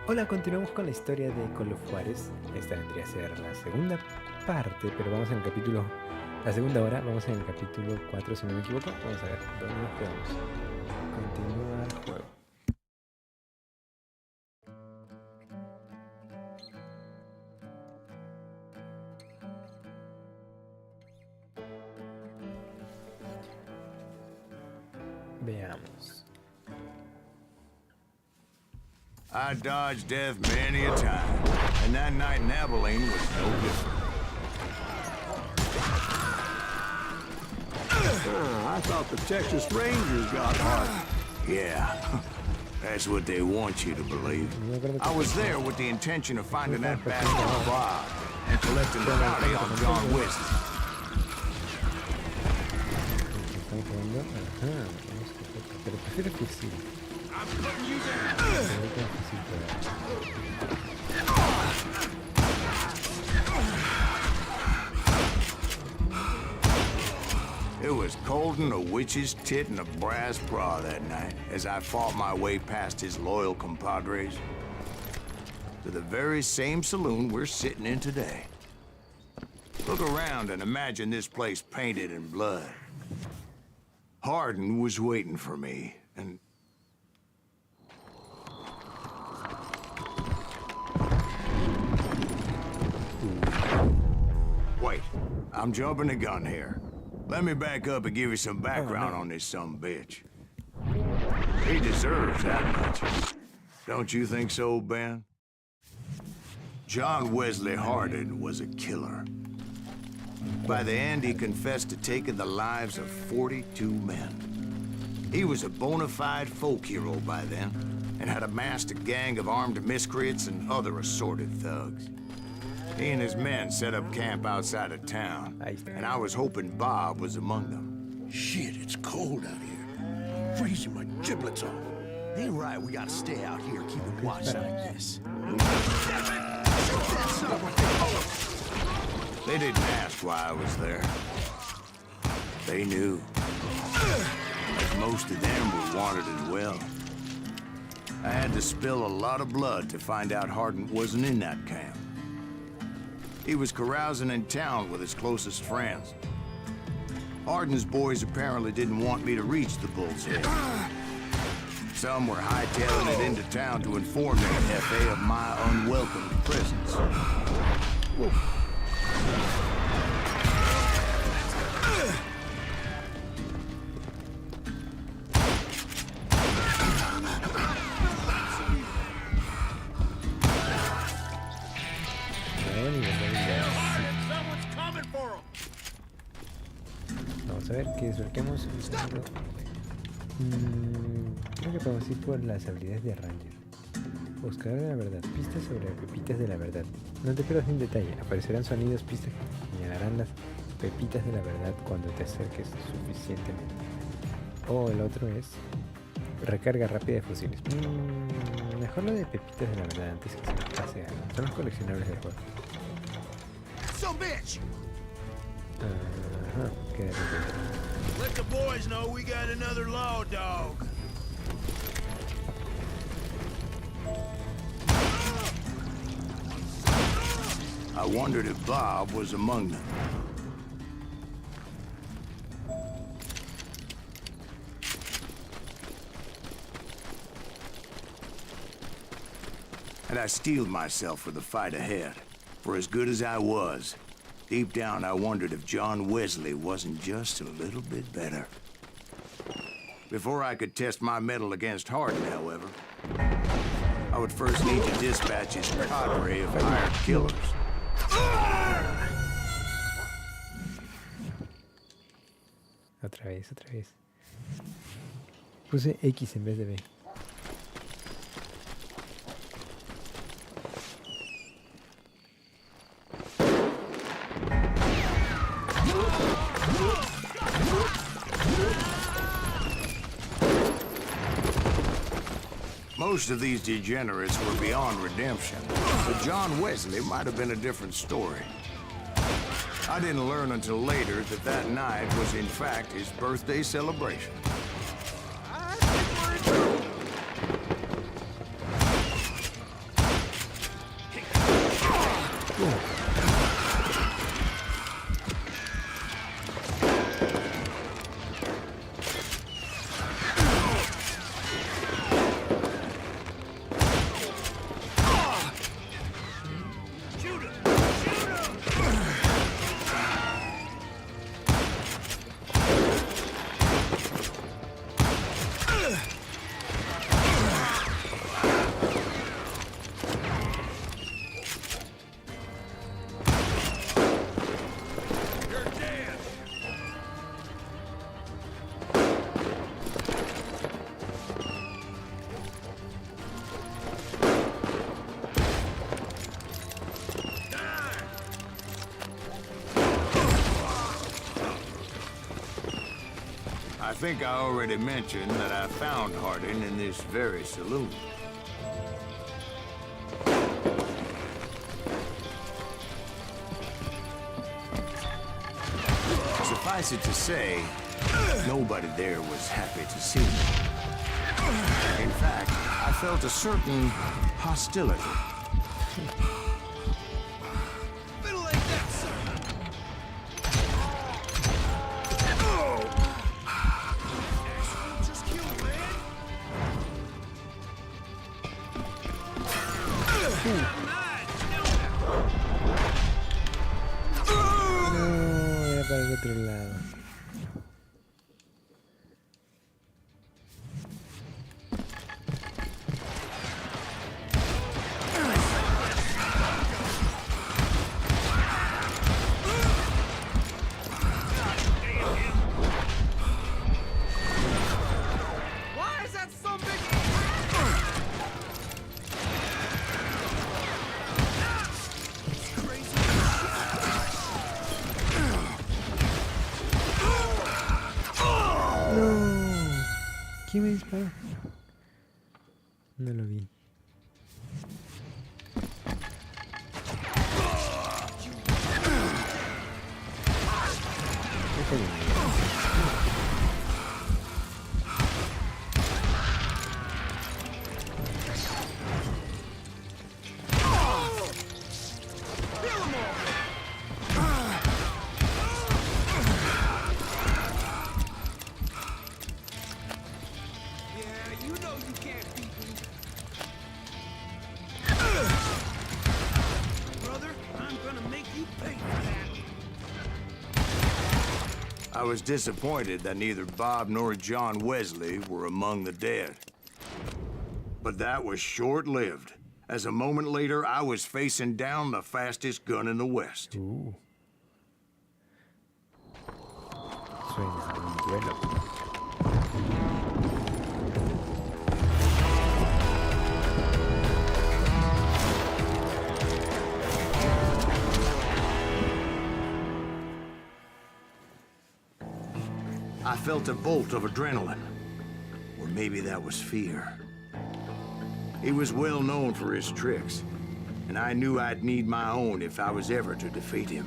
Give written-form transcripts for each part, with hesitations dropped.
Hola, continuamos con la historia de Juárez. Esta vendría a ser la segunda parte, pero vamos en el capítulo... La segunda hora, vamos en el capítulo 4 si no me equivoco. Vamos a ver, ¿dónde nos quedamos? Continúa el juego. Veamos. I dodged death many a time, and that night in Abilene was no different. I thought the Texas Rangers got hard. Yeah, that's what they want you to believe. I was there with the intention of finding that bastard Bob and collecting the bounty on John Wesley. Pero prefiero que sí. It was cold in a witch's tit and a brass bra that night as I fought my way past his loyal compadres to the very same saloon we're sitting in today. Look around and imagine this place painted in blood. Hardin was waiting for me, and... Wait, I'm jumping the gun here. Let me back up and give you some background on this sumbitch. He deserves that much. Don't you think so, Ben? John Wesley Hardin was a killer. By the end, he confessed to taking the lives of 42 men. He was a bona fide folk hero by then, and had amassed a gang of armed miscreants and other assorted thugs. He and his men set up camp outside of town, and I was hoping Bob was among them. Shit, it's cold out here. Freezing my giblets off. Ain't right, we gotta stay out here keeping watch like this. They didn't ask why I was there. They knew. As most of them were wanted and well. I had to spill a lot of blood to find out Hardin wasn't in that camp. He was carousing in town with his closest friends. Hardin's boys apparently didn't want me to reach the Bull's Head. Some were hightailing it into town to inform the FA of my unwelcome presence. Whoa. Vamos a ver qué desbloqueamos. Creo que podemos ir por las habilidades de Ranger. Buscador de la verdad. Pistas sobre pepitas de la verdad. No te pierdas un detalle. Aparecerán sonidos, pistas que señalarán las pepitas de la verdad cuando te acerques suficientemente. O el otro es recarga rápida de fusiles. Mejor lo de pepitas de la verdad antes que se nos pase algo. Son los coleccionables del juego. Ajá, queda bien. Let the boys know we got another law dog. I wondered if Bob was among them. And I steeled myself for the fight ahead. For as good as I was, deep down I wondered if John Wesley wasn't just a little bit better. Before I could test my mettle against Hardin, however, I would first need to dispatch his cadre of hired killers. Otra vez. Puse X en vez de B. Most of these degenerates were beyond redemption, but John Wesley might have been a different story. I didn't learn until later that that night was in fact his birthday celebration. I think I already mentioned that I found Harding in this very saloon. Suffice it to say, nobody there was happy to see me. In fact, I felt a certain hostility. Para el otro lado. ¿Quién me disparó? No lo vi. I was disappointed that neither Bob nor John Wesley were among the dead. But that was short-lived, as a moment later I was facing down the fastest gun in the West. Suena un duelo. I felt a bolt of adrenaline. Or maybe that was fear. He was well known for his tricks, and I knew I'd need my own if I was ever to defeat him.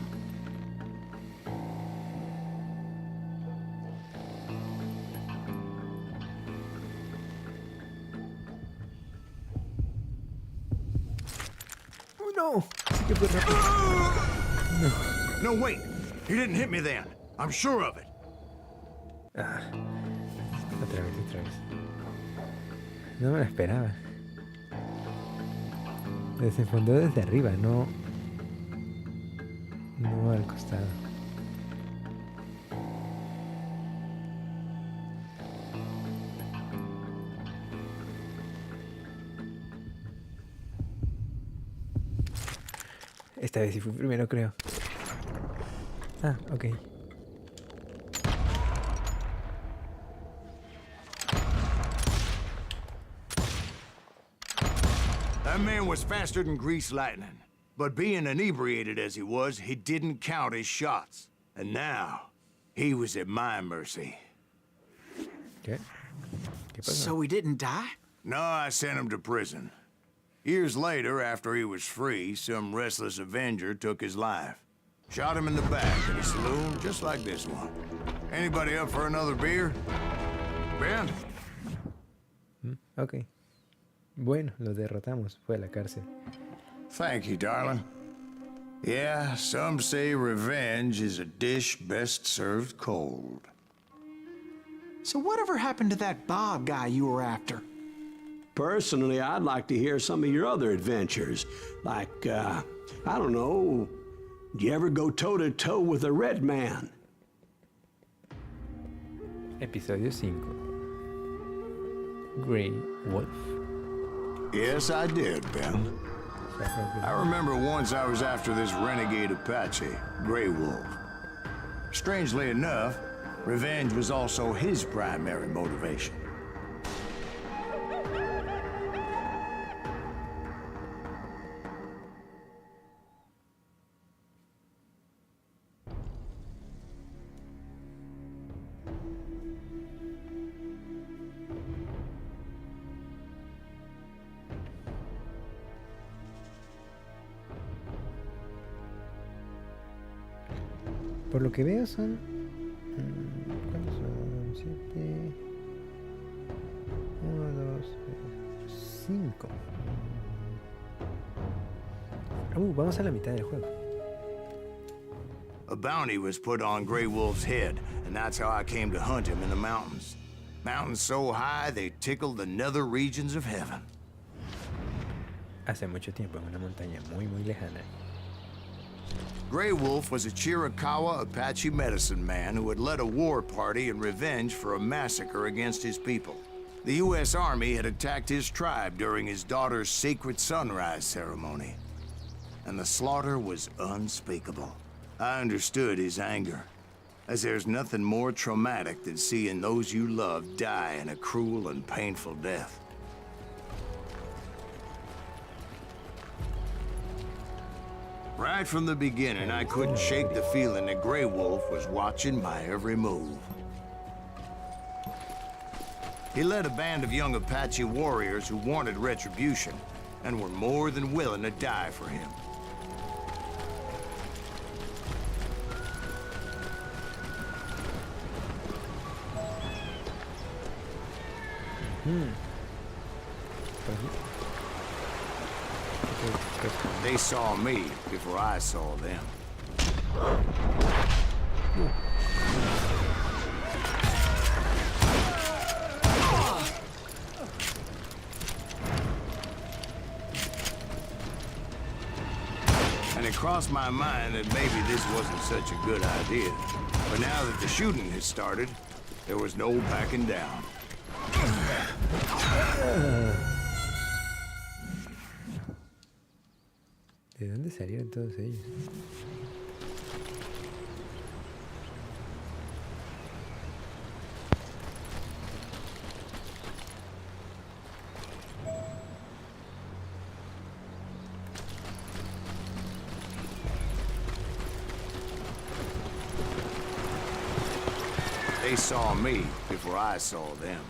Oh no! Sí que fue rápido. No. No, wait! He didn't hit me then. I'm sure of it. Ah, otra vez. No me lo esperaba. Desenfundó desde arriba, no al costado. Esta vez sí fui primero, creo. Ah, ok. That man was faster than greased lightning. But being inebriated as he was, he didn't count his shots. And now, he was at my mercy. ¿Qué? ¿Qué pasó? So he didn't die? No, I sent him to prison. Years later, after he was free, some restless Avenger took his life. Shot him in the back in a saloon just like this one. Anybody up for another beer? Ben? Ok. Bueno, lo derrotamos. Fue a la cárcel. Thank you, darling. Yeah, some say revenge is a dish best served cold. So whatever happened to that Bob guy you were after? Personally, I'd like to hear some of your other adventures. Like, I don't know, did you ever go toe-to-toe with a red man? Episodio 5. Grey Wolf. Yes, I did, Ben. I remember once I was after this renegade Apache, Grey Wolf. Strangely enough, revenge was also his primary motivation. Por lo que veo son... ¿cuántos son? 7... 1, 2, 5. Vamos a la mitad del juego. A bounty was put on Grey Wolf's head, and that's how I came to hunt him in the mountains. Mountains so high they tickled the nether regions of heaven. Hace mucho tiempo en una montaña muy lejana. Grey Wolf was a Chiricahua Apache medicine man who had led a war party in revenge for a massacre against his people. The U.S. Army had attacked his tribe during his daughter's sacred sunrise ceremony, and the slaughter was unspeakable. I understood his anger, as there's nothing more traumatic than seeing those you love die in a cruel and painful death. Right from the beginning, I couldn't shake the feeling that Grey Wolf was watching my every move. He led a band of young Apache warriors who wanted retribution and were more than willing to die for him. They saw me before I saw them. And it crossed my mind that maybe this wasn't such a good idea. But now that the shooting had started, there was no backing down. ¿De dónde salieron todos ellos? They saw me before I saw them.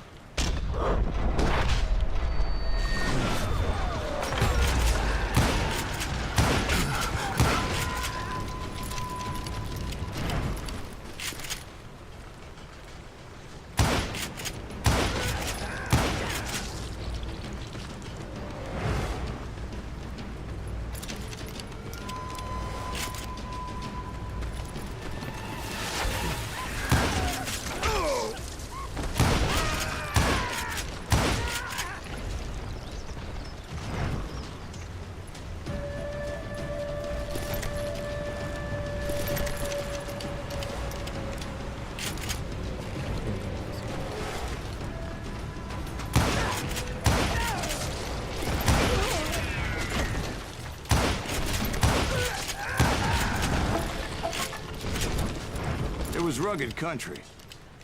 It was rugged country,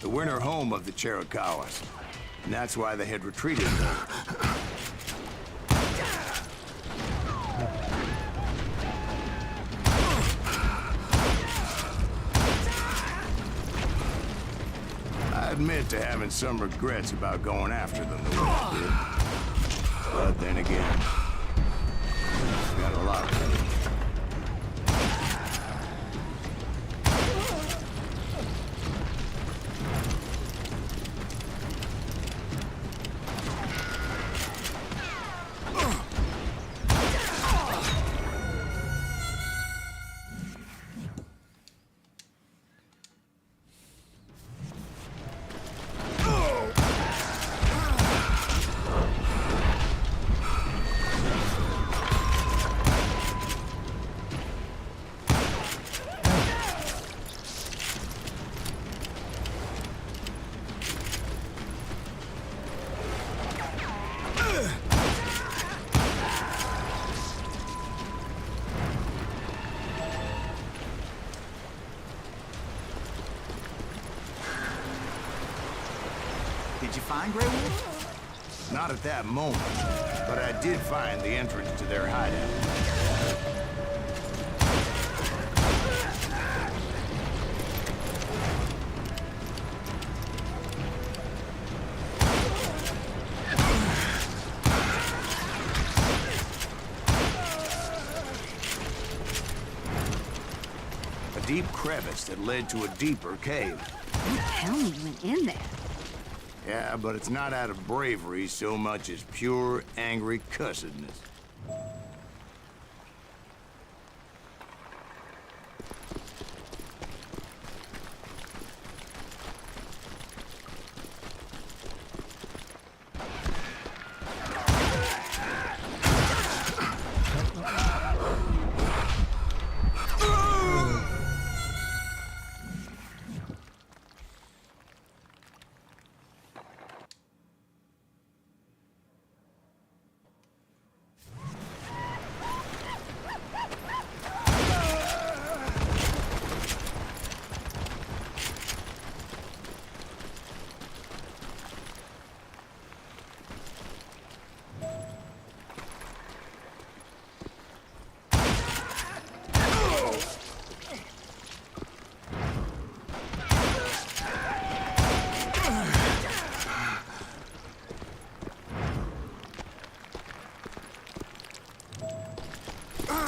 the winter home of the Chiricahuas, and that's why they had retreated there. I admit to having some regrets about going after them the way I did. But then again, got a lot of them. Did you find Grey Wolf? Not at that moment, but I did find the entrance to their hideout. A deep crevice that led to a deeper cave. Don't tell me you went in there. Yeah, but it's not out of bravery so much as pure, angry cussedness.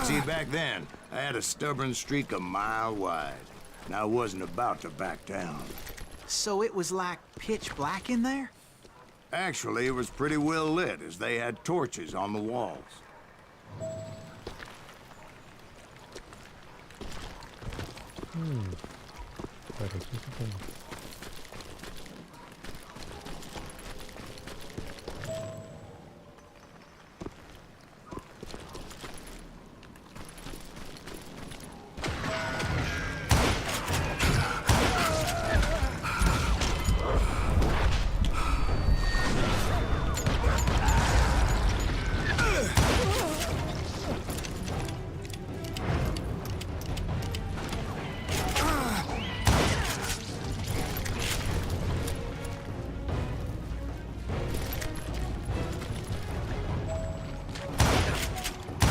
See, back then, I had a stubborn streak a mile wide, and I wasn't about to back down. So it was like pitch black in there? Actually, it was pretty well lit, as they had torches on the walls. Parece supongo.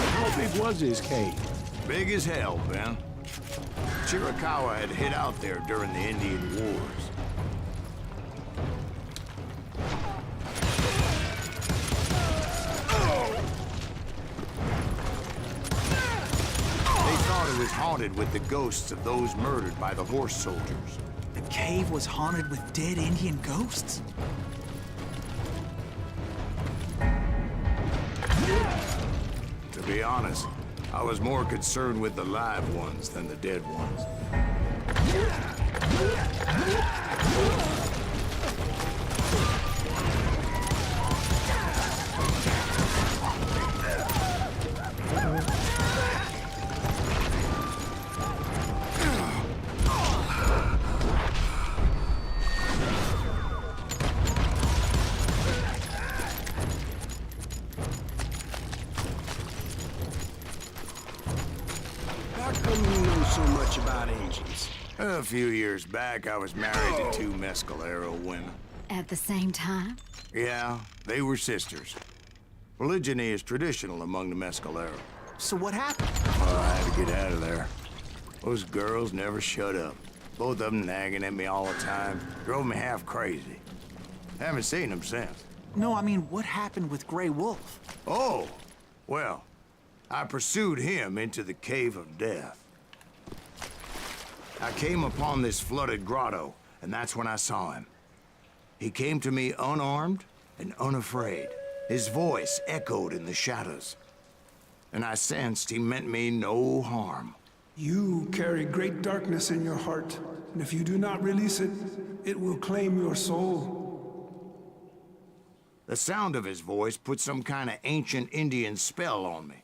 How big was his cave? Big as hell, Ben. Chiricahua had hid out there during the Indian Wars. They thought it was haunted with the ghosts of those murdered by the horse soldiers. The cave was haunted with dead Indian ghosts? To be honest, I was more concerned with the live ones than the dead ones. How come you know so much about Indians? A few years back, I was married to two Mescalero women. At the same time? Yeah, they were sisters. Polygyny is traditional among the Mescalero. So what happened? Oh, I had to get out of there. Those girls never shut up. Both of them nagging at me all the time. Drove me half crazy. Haven't seen them since. No, I mean, what happened with Grey Wolf? Oh, well, I pursued him into the Cave of Death. I came upon this flooded grotto, and that's when I saw him. He came to me unarmed and unafraid. His voice echoed in the shadows. And I sensed he meant me no harm. You carry great darkness in your heart, and if you do not release it, it will claim your soul. The sound of his voice put some kind of ancient Indian spell on me.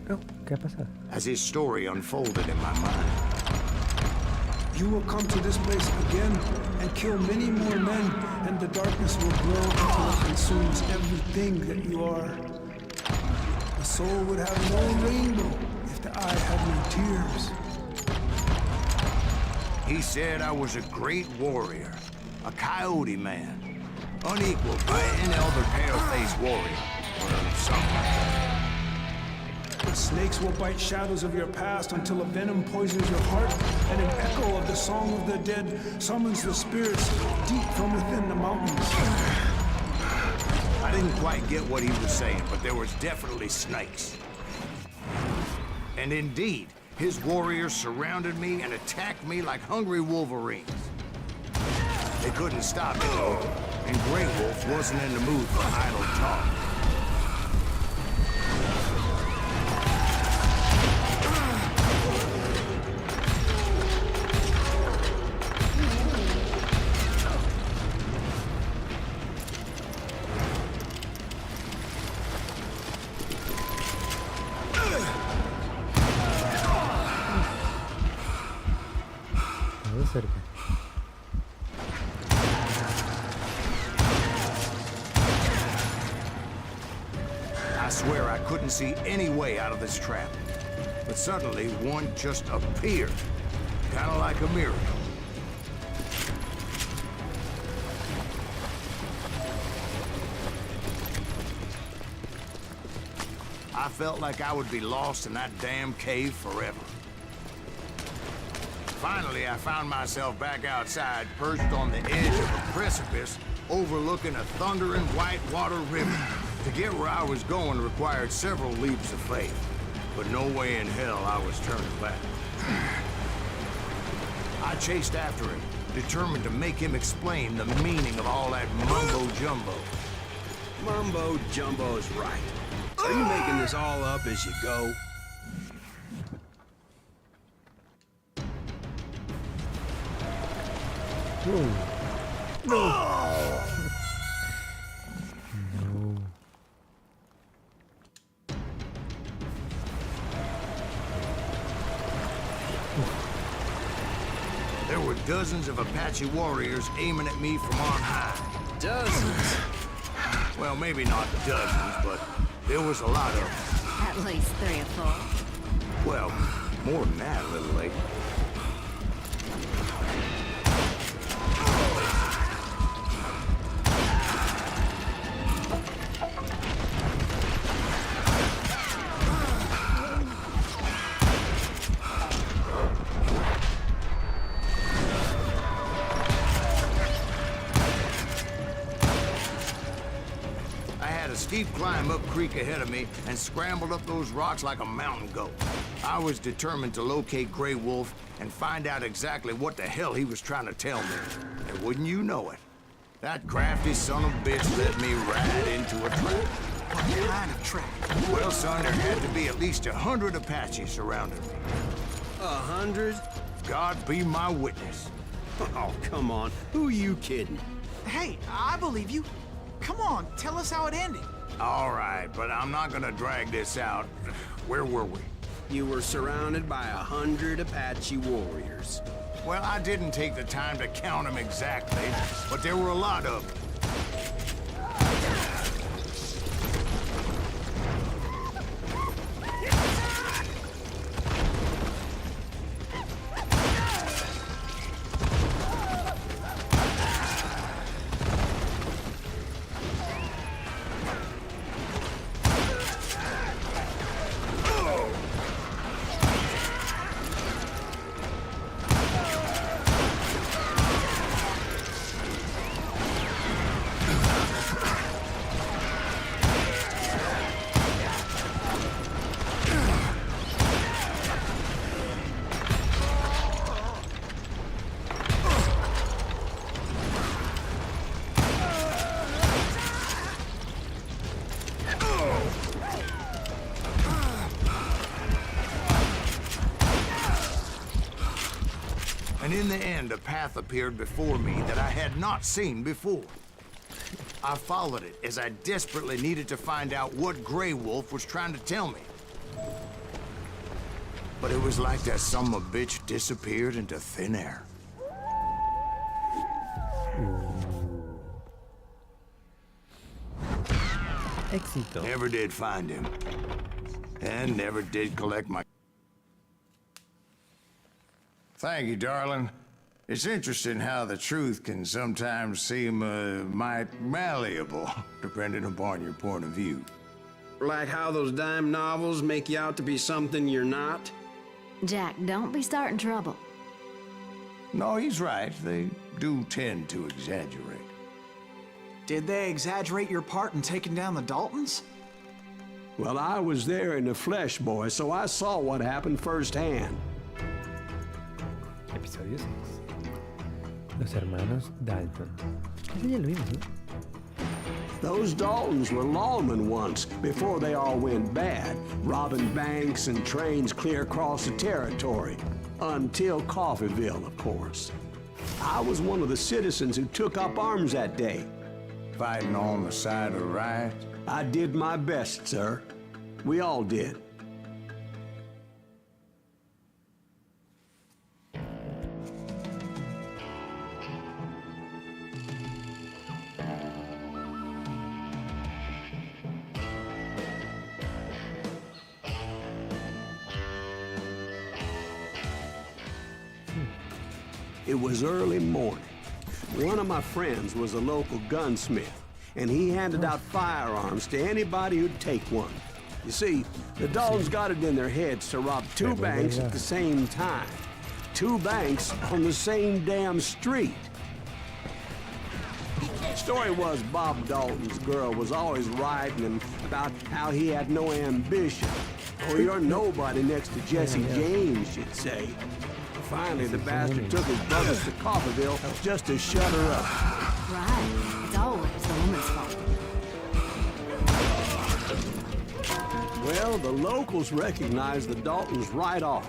Oh, ¿qué ha pasado? As his story unfolded in my mind. You will come to this place again and kill many more men, and the darkness will grow until it consumes everything that you are. The soul would have no rainbow if the eye had no tears. He said I was a great warrior, a coyote man, unequaled by any other pale-faced warrior, or something like that. The snakes will bite shadows of your past until a venom poisons your heart, and an echo of the song of the dead summons the spirits deep from within the mountains. I didn't quite get what he was saying, but there was definitely snakes. And indeed, his warriors surrounded me and attacked me like hungry wolverines. They couldn't stop me, though, and Grey Wolf wasn't in the mood for idle talk. Cerca. I swear I couldn't see any way out of this trap. But suddenly, one just appeared. Kind of like a miracle. I felt like I would be lost in that damn cave forever. Finally, I found myself back outside, perched on the edge of a precipice, overlooking a thundering whitewater river. To get where I was going required several leaps of faith, but no way in hell I was turning back. I chased after him, determined to make him explain the meaning of all that mumbo-jumbo. Mumbo-jumbo's right. Are you making this all up as you go? No. There were dozens of Apache warriors aiming at me from on high. Dozens? Well, maybe not dozens, but there was a lot of them. At least 3 or 4. Well, more than that, little lady. Steep climb up creek ahead of me and scrambled up those rocks like a mountain goat. I was determined to locate Grey Wolf and find out exactly what the hell he was trying to tell me. And wouldn't you know it, that crafty son of a bitch led me right into a trap. What kind of trap? Well, son, there had to be at least 100 Apaches surrounding me. 100? God be my witness. Oh, come on. Who are you kidding? Hey, I believe you. Come on, tell us how it ended. All right, but I'm not gonna drag this out. Where were we? You were surrounded by 100 Apache warriors. Well, I didn't take the time to count them exactly, but there were a lot of them. And in the end, a path appeared before me that I had not seen before. I followed it as I desperately needed to find out what Grey Wolf was trying to tell me. But it was like that son of a bitch disappeared into thin air. Éxito. Never did find him. And never did collect my... Thank you, darling. It's interesting how the truth can sometimes seem, might malleable, depending upon your point of view. Like how those dime novels make you out to be something you're not? Jack, don't be starting trouble. No, he's right. They do tend to exaggerate. Did they exaggerate your part in taking down the Daltons? Well, I was there in the flesh, boy, so I saw what happened firsthand. Episodio 6. Los hermanos Dalton. Eso ya lo vimos, ¿no? Those Daltons were lawmen once, before they all went bad, robbing banks and trains clear across the territory. Until Coffeeville, of course. I was one of the citizens who took up arms that day. Fighting on the side of the right? I did my best, sir. We all did. It was early morning. One of my friends was a local gunsmith, and he handed out firearms to anybody who'd take one. You see, the Daltons got it in their heads to rob two banks at the same time. Two banks on the same damn street. The story was Bob Dalton's girl was always writing him about how he had no ambition. Oh, you're nobody next to Jesse James, she'd say. Finally, the bastard took his brothers to Coffeeville just to shut her up. Right. It's always the woman's fault. Well, the locals recognized the Daltons right off.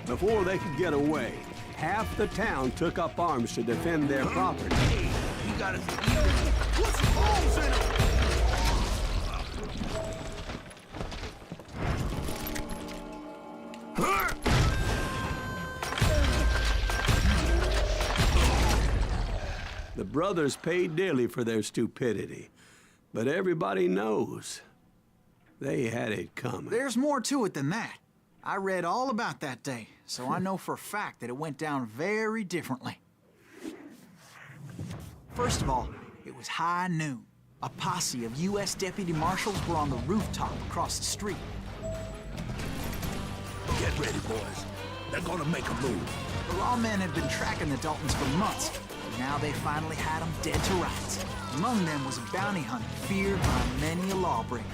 Before they could get away, half the town took up arms to defend their property. Hey, you gotta put some holes in it! The brothers paid dearly for their stupidity, but everybody knows they had it coming. There's more to it than that. I read all about that day, so I know for a fact that it went down very differently. First of all, it was high noon. A posse of U.S. deputy marshals were on the rooftop across the street. Get ready, boys. They're gonna make a move. The lawmen had been tracking the Daltons for months, but now they finally had them dead to rights. Among them was a bounty hunter feared by many a lawbreaker.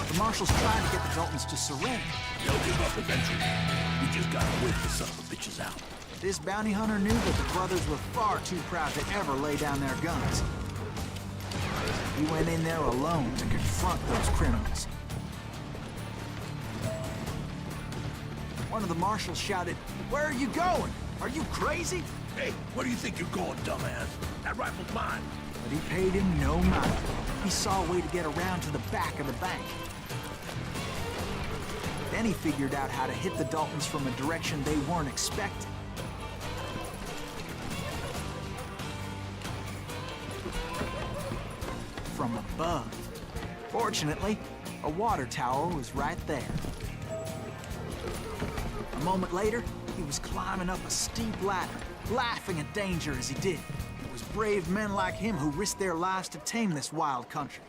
The marshals tried to get the Daltons to surrender. They'll give up eventually. We just gotta whip the son of bitches out. This bounty hunter knew that the brothers were far too proud to ever lay down their guns. He went in there alone to confront those criminals. One of the marshals shouted, "Where are you going? Are you crazy?" Hey, where do you think you're going, dumbass? That rifle's mine. But he paid him no mind. He saw a way to get around to the back of the bank. Then he figured out how to hit the Daltons from a direction they weren't expecting. From above. Fortunately, a water tower was right there. A moment later, he was climbing up a steep ladder, laughing at danger as he did. It was brave men like him who risked their lives to tame this wild country.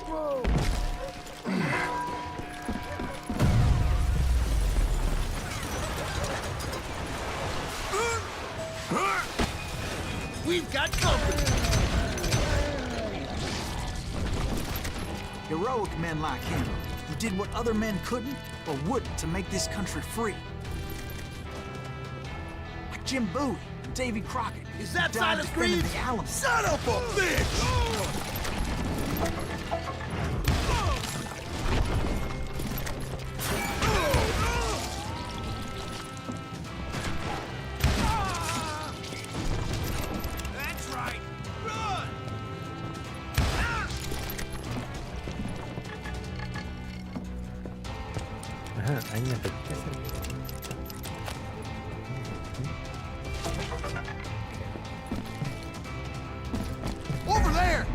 Whoa! We've got company. Heroic men like him, who did what other men couldn't or wouldn't to make this country free. Like Jim Bowie and Davy Crockett. Is that who died Silas defending Greaves? the Alamo. Son of a bitch! That's right. Run! Ajá, hay una pequeña. Over there!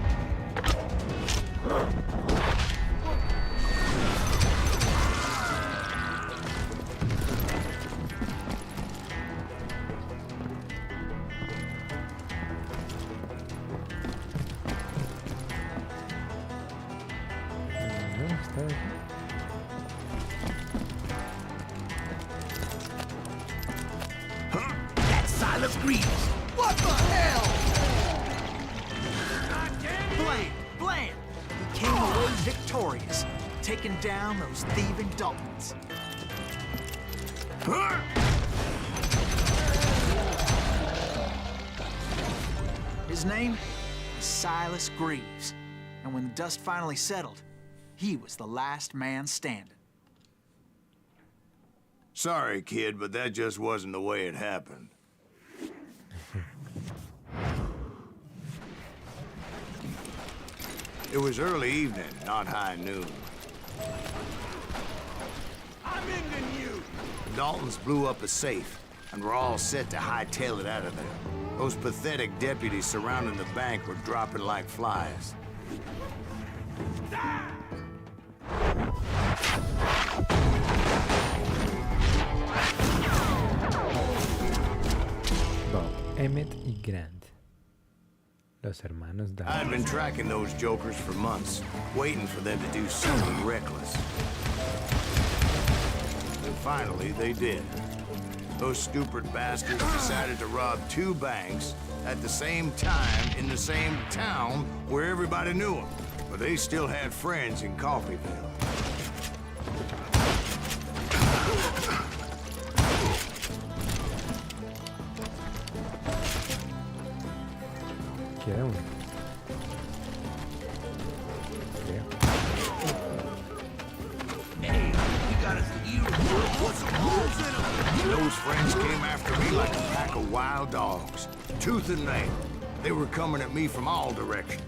No, está aquí. That's Silas Greaves. What the hell? Blame! victorious, taking down those thieving Daltons. His name was Silas Greaves, and when the dust finally settled, he was the last man standing. Sorry, kid, but that just wasn't the way it happened. It was early evening, not high noon. I'm ending you! The Daltons blew up a safe, and were all set to hightail it out of there. Those pathetic deputies surrounding the bank were dropping like flies. Bob, Emmett y Grant. Los hermanos I'd Dalton. been tracking those jokers for months, waiting for them to do something reckless. And finally, they did. Those stupid bastards decided to rob 2 banks at the same time in the same town where everybody knew them. But they still had friends in Coffeyville. Queda uno. Creo. Those friends came after me like a pack of wild dogs, tooth and nail. They were coming at me from all directions.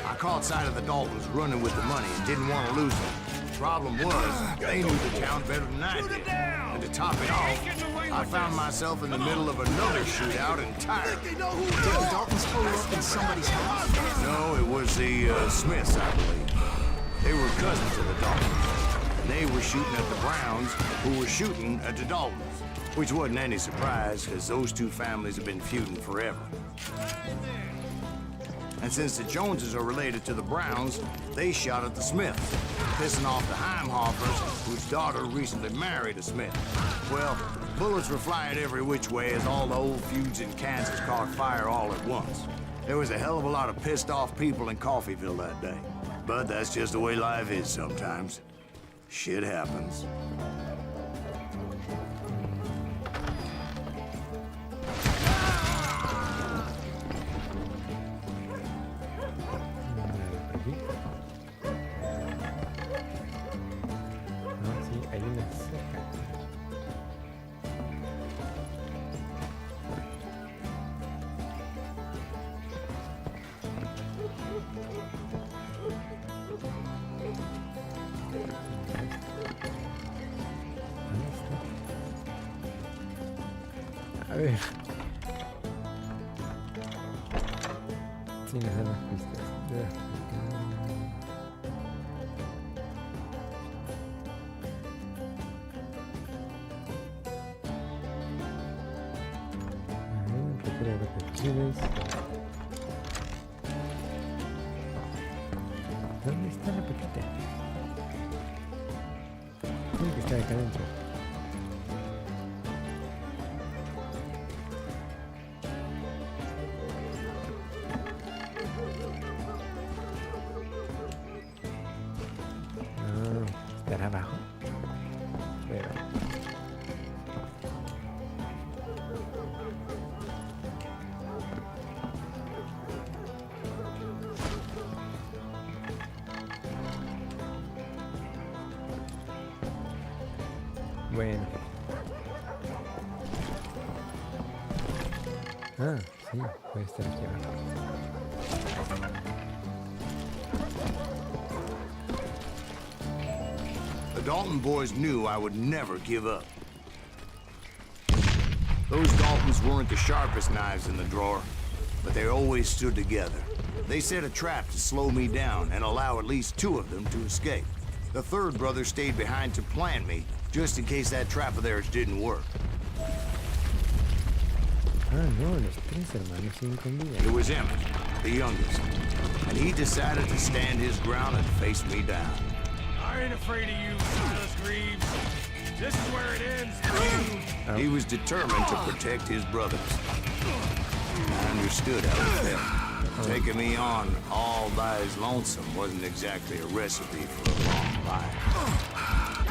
I caught sight of the Daltons running with the money and didn't want to lose them. Problem was, they knew the town better than I did. And to top it off, I found myself in the middle of another shootout entirely. Did the Daltons pull up in somebody's house? No, it was the Smiths, I believe. They were cousins of the Daltons. They were shooting at the Browns, who were shooting at the Daltons. Which wasn't any surprise, because those 2 families have been feuding forever. And since the Joneses are related to the Browns, they shot at the Smiths, pissing off the Heimhoffers, whose daughter recently married a Smith. Well, bullets were flying every which way as all the old feuds in Kansas caught fire all at once. There was a hell of a lot of pissed off people in Coffeyville that day. But that's just the way life is sometimes. Shit happens. No, sí, hay una cerca. A ver. Sí, nos dan las pistas. Recupera repetibles. ¿Dónde está la pepita? Tiene que estar acá adentro. ¿Estará abajo? Pero... Bueno. Ah, sí, puede estar aquí abajo. The Dalton boys knew I would never give up. Those Daltons weren't the sharpest knives in the drawer, but they always stood together. They set a trap to slow me down and allow at least 2 of them to escape. The 3rd brother stayed behind to plant me, just in case that trap of theirs didn't work. Ah, no, los 3 hermanos siguen con vida. It was Emmett, the youngest, and he decided to stand his ground and face me down. I ain't afraid of you, Silas Greaves. This is where it ends for you. He was determined to protect his brothers. I understood how he felt. Taking me on all by his lonesome wasn't exactly a recipe for a long life.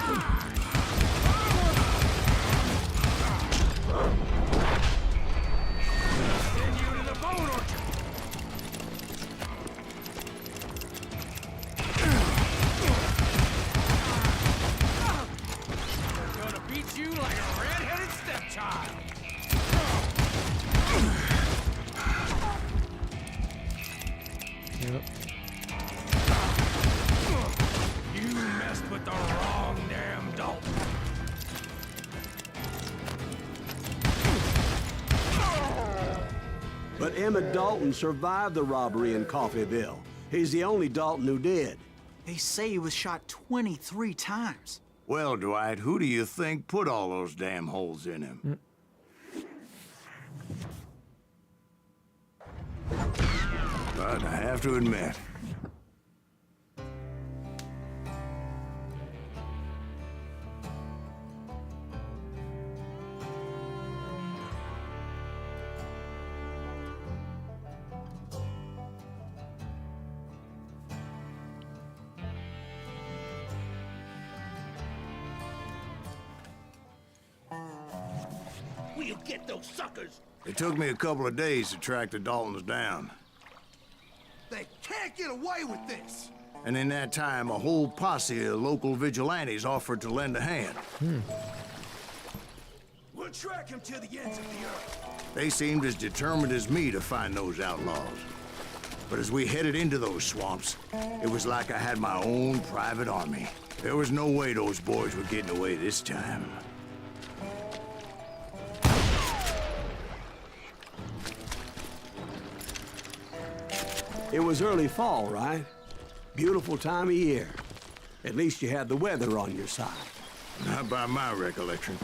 Send you to the bone orchard. They're gonna beat you like a red-headed stepchild. Yep. You messed with the wrong damn Dalton. But Emmett Dalton survived the robbery in Coffeyville. He's the only Dalton who did. They say he was shot 23 times. Well, Dwight, who do you think put all those damn holes in him? But I have to admit, We'll get those suckers. it took me a couple of days to track the Daltons down. They can't get away with this. And in that time, a whole posse of local vigilantes offered to lend a hand. We'll track him to the ends of the earth. They seemed as determined as me to find those outlaws. But as we headed into those swamps, it was like I had my own private army. There was no way those boys were getting away this time. It was early fall, right? Beautiful time of year. At least you had the weather on your side. Not by my recollection.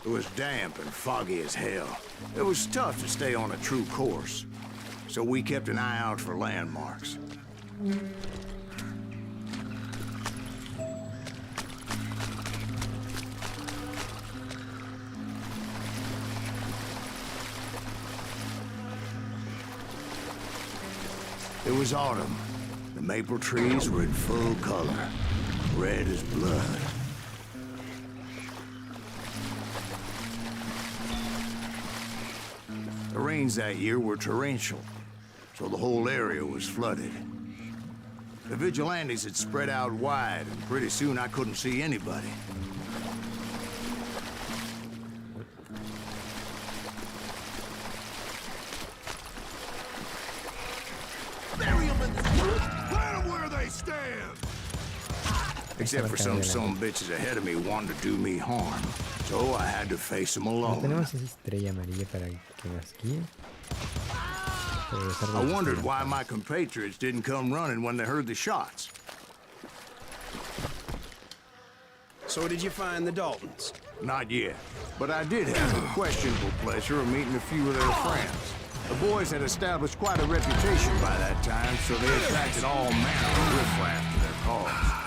It was damp and foggy as hell. It was tough to stay on a true course. So we kept an eye out for landmarks. It was autumn. The maple trees were in full color, red as blood. The rains that year were torrential, so the whole area was flooded. The vigilantes had spread out wide, and pretty soon I couldn't see anybody. Bury them in the earth. Plant them where they stand. Except for some bitches ahead of me wanted to do me harm, so I had to face them No alone. tenemos esa estrella amarilla para que nos guíe. Pero los I árboles wondered están why my compatriots didn't come running when they heard the shots. So did you find the Daltons? Not yet, but I did have the questionable pleasure of meeting a few of their friends. The boys had established quite a reputation by that time, so they attracted all manner of riffraff to their cause.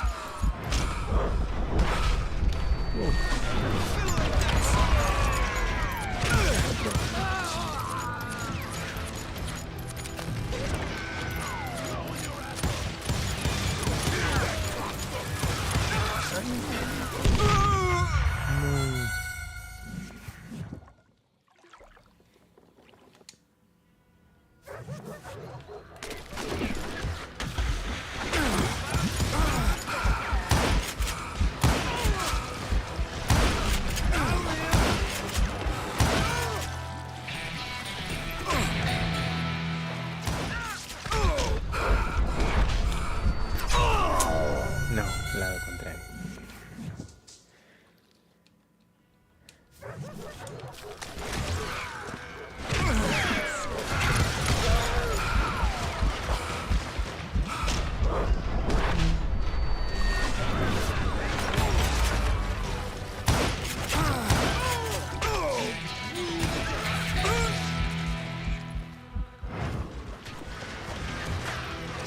No, lado contrario.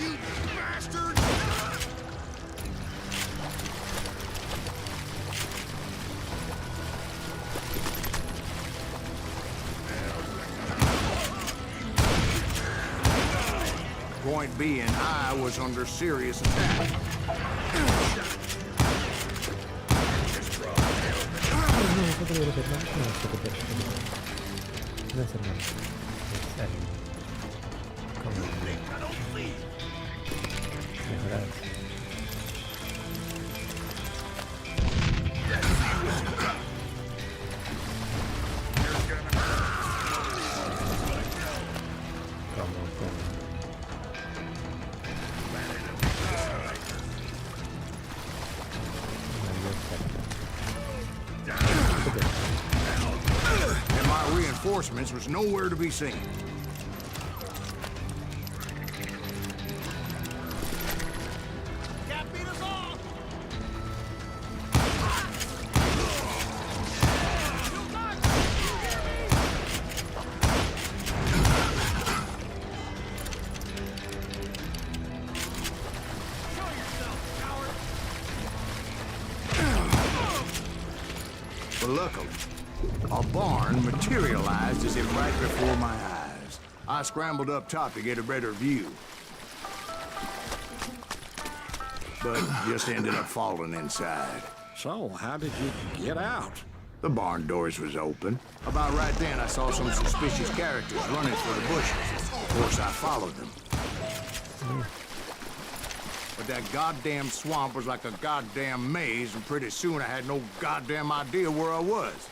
You bastard! point being I was under serious attack. No es hermano. Es alguien. Como mejoradas. And my reinforcements was nowhere to be seen. But luckily, a barn materialized as if right before my eyes. I scrambled up top to get a better view, but just ended up falling inside. So, how did you get out? The barn doors was open. About right then, I saw some suspicious characters running for the bushes. Of course, I followed them. But that goddamn swamp was like a goddamn maze, and pretty soon I had no goddamn idea where I was.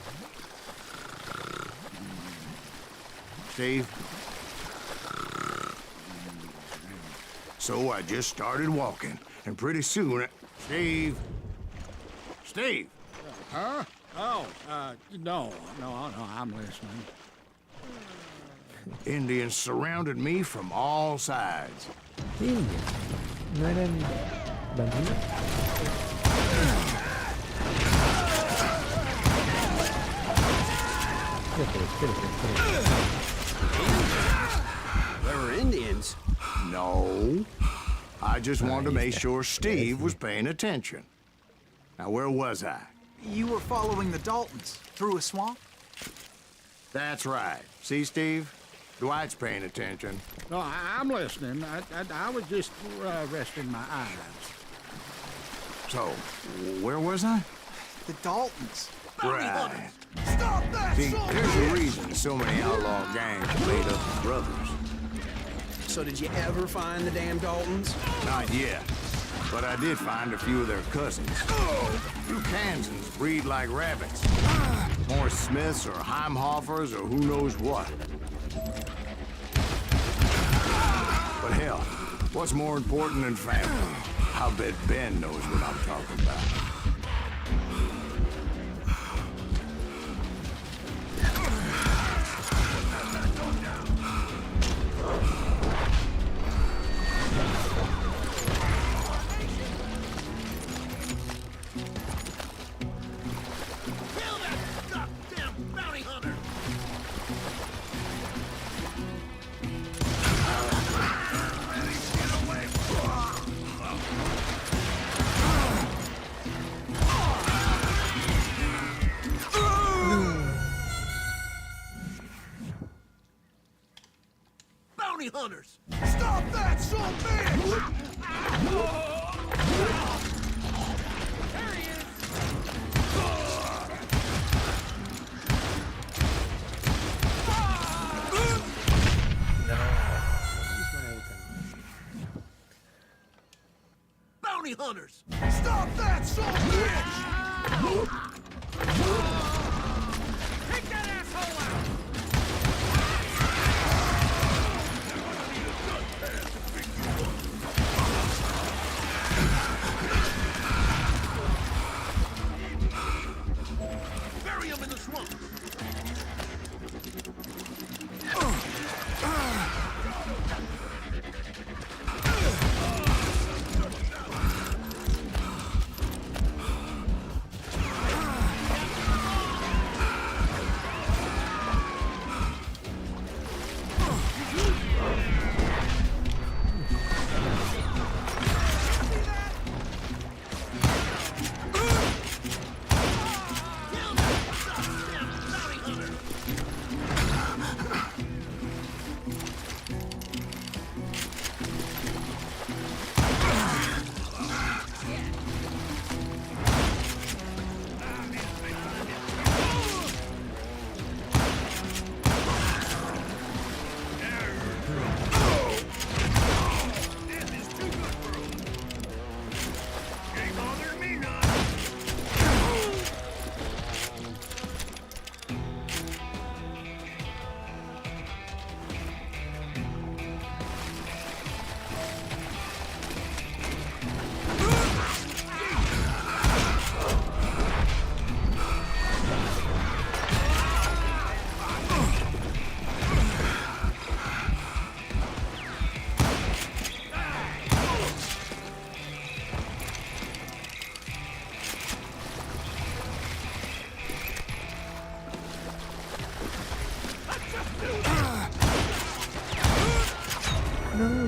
Steve? So I just started walking, and pretty soon Steve? Steve! Huh? Oh, no, I'm listening. Indians surrounded me from all sides. Indios. ¿No eran bandidos? Espérate. There were Indians. No. I just wanted to make sure Steve was paying attention. Now, where was I? You were following the Daltons through a swamp? That's right. See, Steve? Dwight's paying attention. No, I'm listening. I was just resting my eyes. So, where was I? The Daltons. Right. Stop that! See, there's a reason so many outlaw gangs are made up of brothers. So did you ever find the damn Daltons? Not yet. But I did find a few of their cousins. You Kansans breed like rabbits. More Smiths or Heimhoffers or who knows what. But hell, what's more important than family? I bet Ben knows what I'm talking about. Hunters! Stop that, son of a bitch! There he is! Bounty hunters! Stop that, son of a bitch! Take that asshole out! Bury him in the swamp!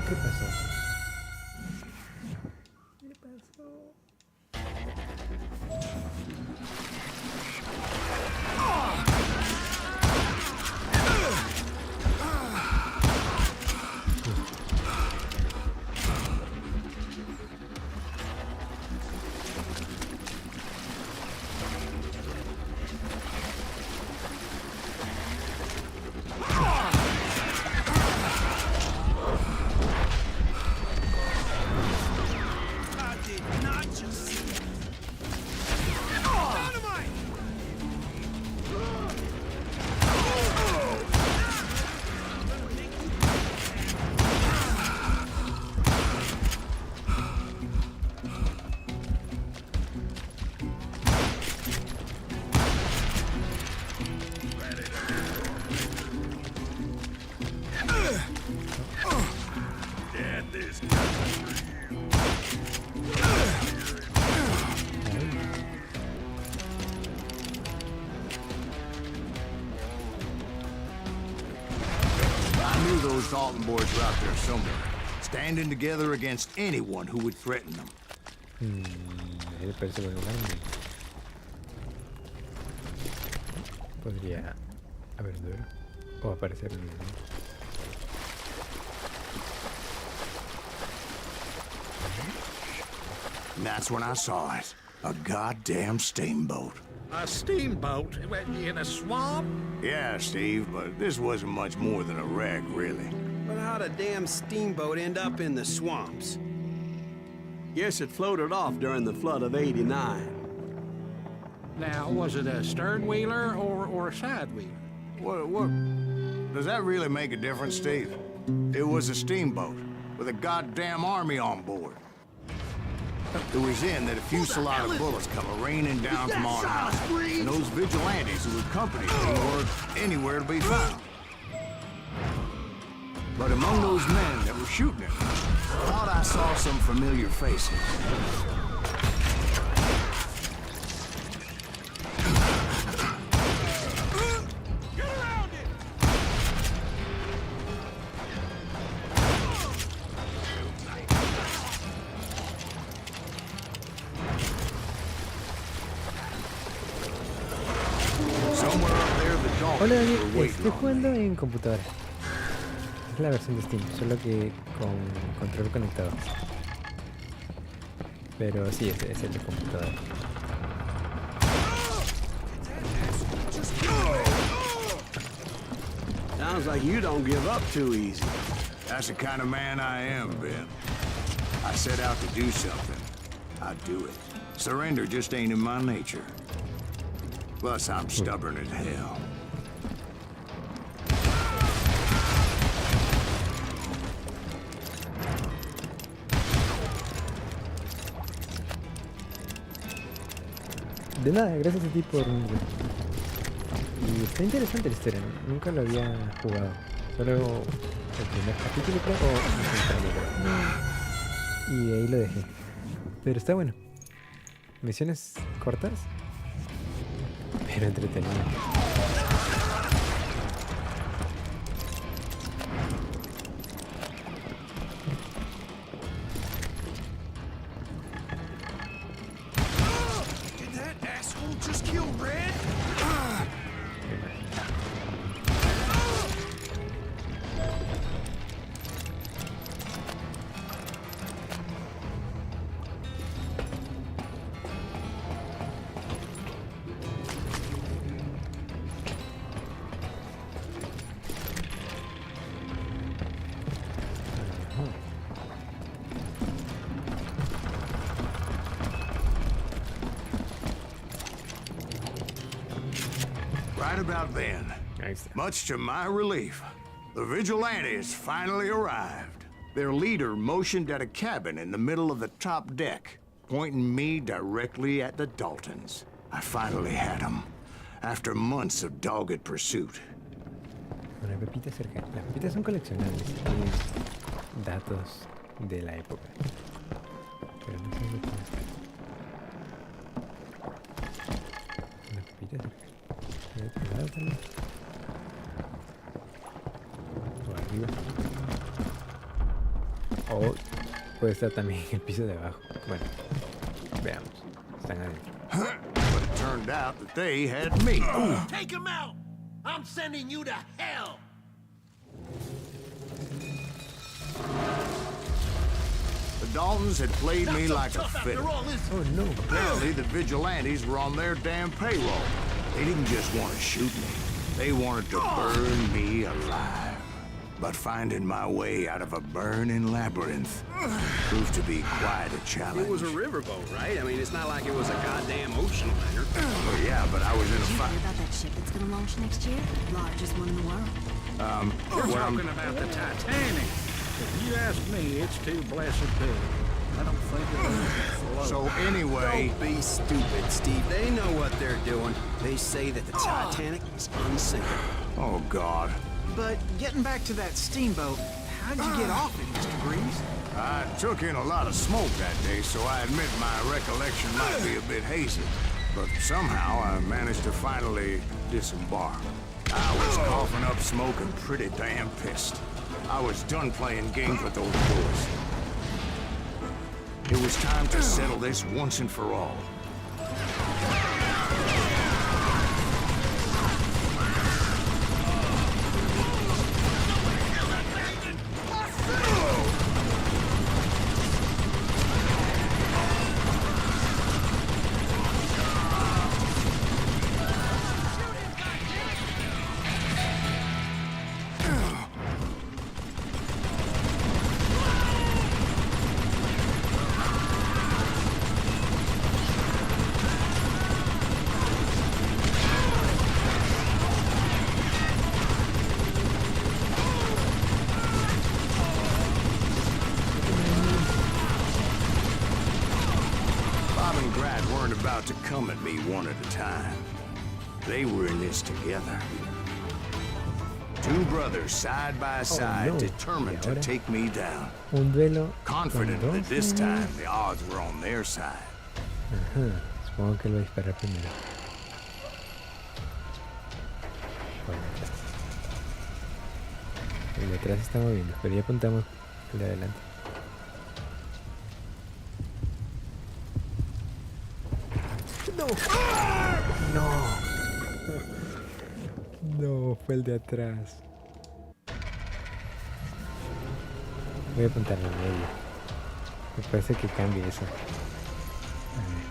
¿Qué pasó? Those Dalton boys are out there somewhere, standing together against anyone who would threaten them. Él parece buen grande. Podría haber duro o aparecer un enemigo. And that's when I saw it. A goddamn steamboat. A steamboat? In a swamp? Yeah, Steve, but this wasn't much more than a wreck, really. But how'd a damn steamboat end up in the swamps? Guess it floated off during the flood of '89. Now, was it a stern-wheeler or a side-wheeler? What? Does that really make a difference, Steve? It was a steamboat with a goddamn army on board. It was then that a fusillade of bullets come raining down from on high, and those vigilantes who accompanied me weren't anywhere to be found. But among those men that were shooting him, I thought I saw some familiar faces. Hola Daniel, estoy jugando en computadora. Es la versión de Steam, solo que con control conectado. Pero sí, es el de computadora. Sounds like you don't give up too easy. That's the kind of man I am, Ben. I set out to do something. I do it. Surrender just ain't in my nature. Plus, I'm stubborn as hell. De nada, gracias a ti por... Y está interesante la historia, nunca lo había jugado. Solo el primer capítulo creo, o el creo. Y de ahí lo dejé. Pero está bueno. Misiones cortas, pero entretenidas. Right about then, much to my relief, the vigilantes finally arrived. Their leader motioned at a cabin in the middle of the top deck, pointing me directly at the Daltons. I finally had them, after months of dogged pursuit. Una pepita cerca. Las pepitas son coleccionables, tienen datos de la época. Pero no sé lo que es. Una pepita cerca. ¿De otro lado también? O arriba. O puede estar también en el piso de abajo. Bueno, veamos. Están adentro. But it turned out that they had me. Take him out! I'm sending you to hell! The Daltons had played Not me so like a tough after fiddle. all, is it? Oh no. Apparently, the vigilantes were on their damn payroll. They didn't just want to shoot me. They wanted to burn me alive. But finding my way out of a burning labyrinth proved to be quite a challenge. It was a riverboat, right? I mean, it's not like it was a goddamn ocean liner. Oh, yeah, but I was in a Did you fight. hear about that ship that's gonna launch next year? Largest one in the world. We're talking about the Titanic. If you ask me, it's too blessed big. I don't think it'll float. So anyway, Don't be stupid, Steve. They know what they're doing. They say that the Titanic is unsinkable. oh God. But getting back to that steamboat, how'd you get off it, Mr. Greaves? I took in a lot of smoke that day, so I admit my recollection might be a bit hazy. But somehow I managed to finally disembark. I was coughing up smoke and pretty damn pissed. I was done playing games with those boys. It was time to settle this once and for all. About to come at me one at a time. They were in this together. Two brothers side by side, no. determined to take me down. Un duelo. Confident con that dos this niños. time the odds were on their side. Ajá. Supongo que lo disparé primero. Bueno, el de atrás se está moviendo, pero ya apuntamos el de adelante. No. No. No, fue el de atrás. Voy a apuntar en medio. Me parece que cambie eso. A ver.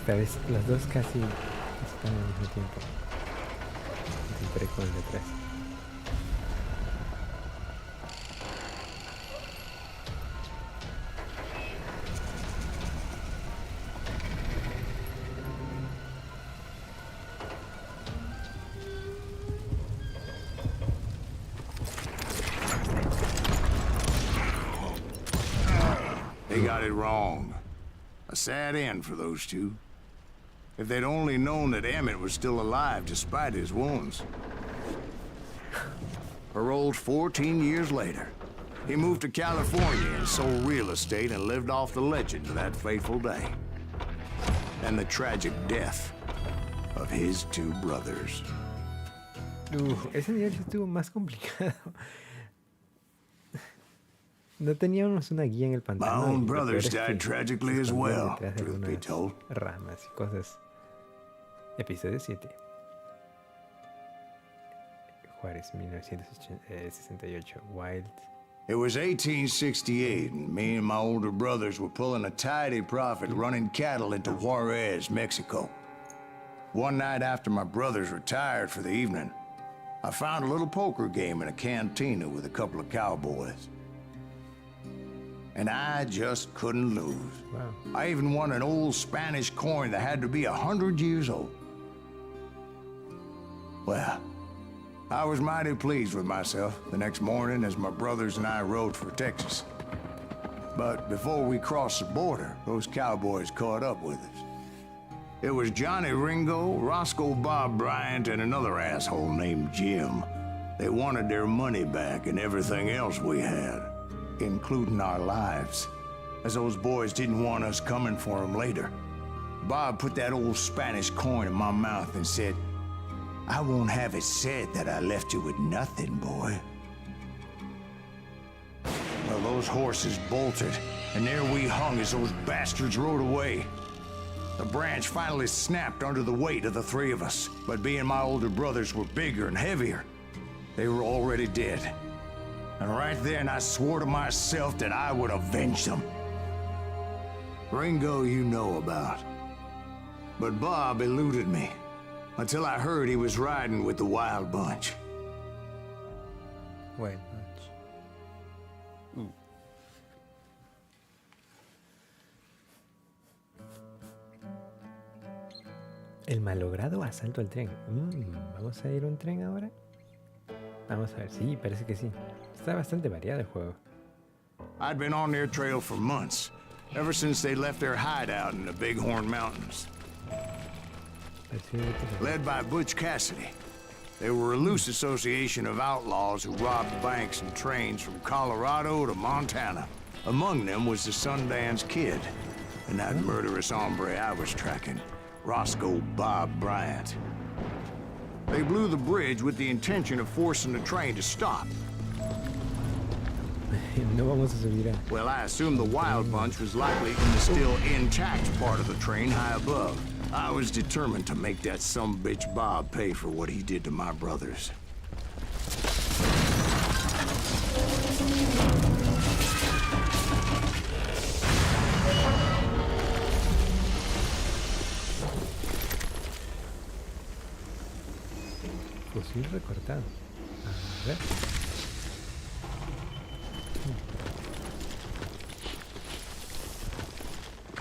Esta vez los dos casi están al mismo tiempo. Entré con el de atrás. They got it wrong. A sad end for those two. If they'd only known that Emmett was still alive despite his wounds. Paroled 14 years later, he moved to California and sold real estate and lived off the legend of that fateful day. And the tragic death of his two brothers. Ese nivel estuvo más complicado. No teníamos una guía en el My pantano. own y lo brothers peor es que died tragically se as escondían well, detrás de truth be algunas told. ramas y cosas. Episodio 7. Juárez, 1968. Wild. It was 1868, and me and my older brothers were pulling a tidy profit running cattle into Juarez, Mexico. One night after my brothers retired for the evening, I found a little poker game in a cantina with a couple of cowboys. And I just couldn't lose. Wow. I even won an old Spanish coin that had to be 100 years old. Well, I was mighty pleased with myself the next morning as my brothers and I rode for Texas. But before we crossed the border, those cowboys caught up with us. It was Johnny Ringo, Roscoe Bob Bryant, and another asshole named Jim. They wanted their money back and everything else we had, including our lives, as those boys didn't want us coming for them later. Bob put that old Spanish coin in my mouth and said, "I won't have it said that I left you with nothing, boy." Well, those horses bolted, and there we hung as those bastards rode away. The branch finally snapped under the weight of the three of us, but being my older brothers were bigger and heavier, they were already dead. And right then I swore to myself that I would avenge them. Ringo you know about. But Bob eluded me, until I heard he was riding with the Wild Bunch. Wild Bunch. El malogrado asalto al tren. ¿Vamos a ir a un tren ahora? Vamos a ver, sí, parece que sí. Está bastante variado el juego. I'd been on their trail for months, ever since they left their hideout in the Bighorn Mountains. Led by Butch Cassidy. They were a loose association of outlaws who robbed banks and trains from Colorado to Montana. Among them was the Sundance Kid, and that murderous hombre I was tracking, Roscoe Bob Bryant. They blew the bridge with the intention of forcing the train to stop. No vamos a subir a... Well, I assumed the Wild Bunch was likely in the still intact part of the train high above. I was determined to make that sumbitch Bob pay for what he did to my brothers. Fusil recortado. A ver.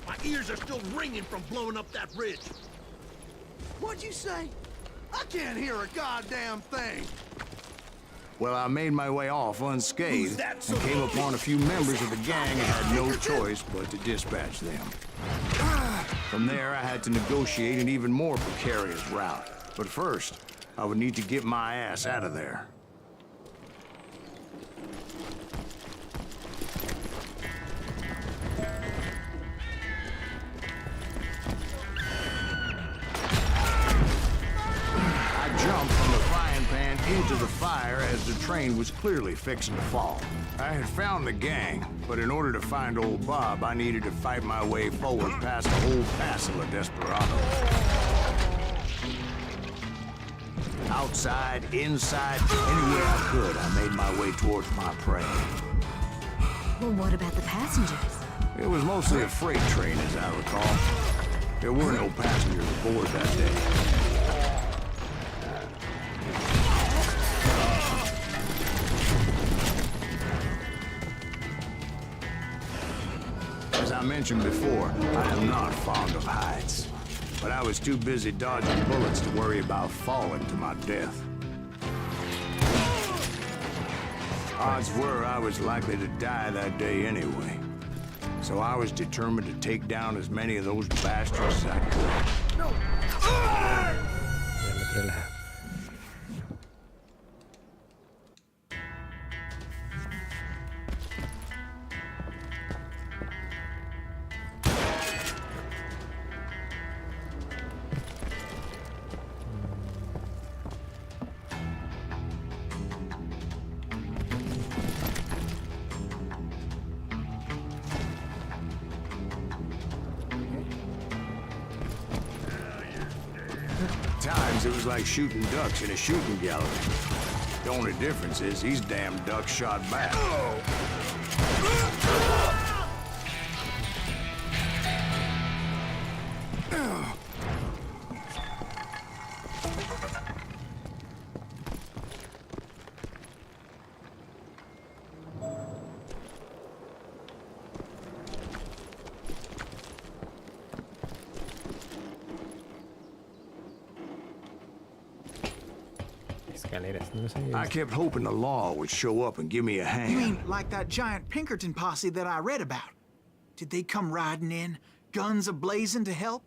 My ears are still ringing from blowing up that ridge. What'd you say? I can't hear a goddamn thing. Well, I made my way off unscathed and came upon a few members of the gang and had no choice but to dispatch them. From there, I had to negotiate an even more precarious route. But first, I would need to get my ass out of there. Jumped from the frying pan into the fire as the train was clearly fixing to fall. I had found the gang, but in order to find old Bob, I needed to fight my way forward past a whole passel of desperados. Outside, inside, anywhere I could, I made my way towards my prey. Well, what about the passengers? It was mostly a freight train, as I recall. There were no passengers aboard that day. As I mentioned before, I am not fond of heights. But I was too busy dodging bullets to worry about falling to my death. Odds were I was likely to die that day anyway. So I was determined to take down as many of those bastards as I could. No. Times it was like shooting ducks in a shooting gallery. The only difference is these damn ducks shot back. I kept hoping the law would show up and give me a hand. You mean like that giant Pinkerton posse that I read about? Did they come riding in, guns a-blazing to help?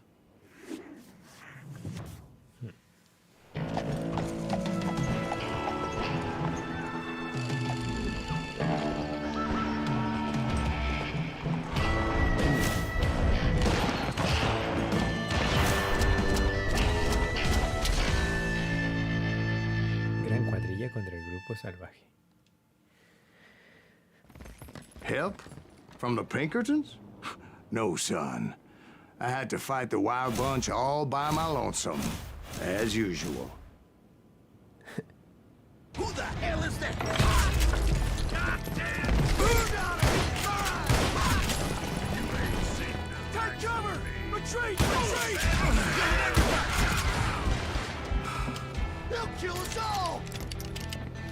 poco salvaje. Help? From the Pinkertons? No, son. I had to fight the Wild Bunch all by my lonesome, as usual. Who the hell is that? Take cover! Retreat! Retreat! They'll kill us all!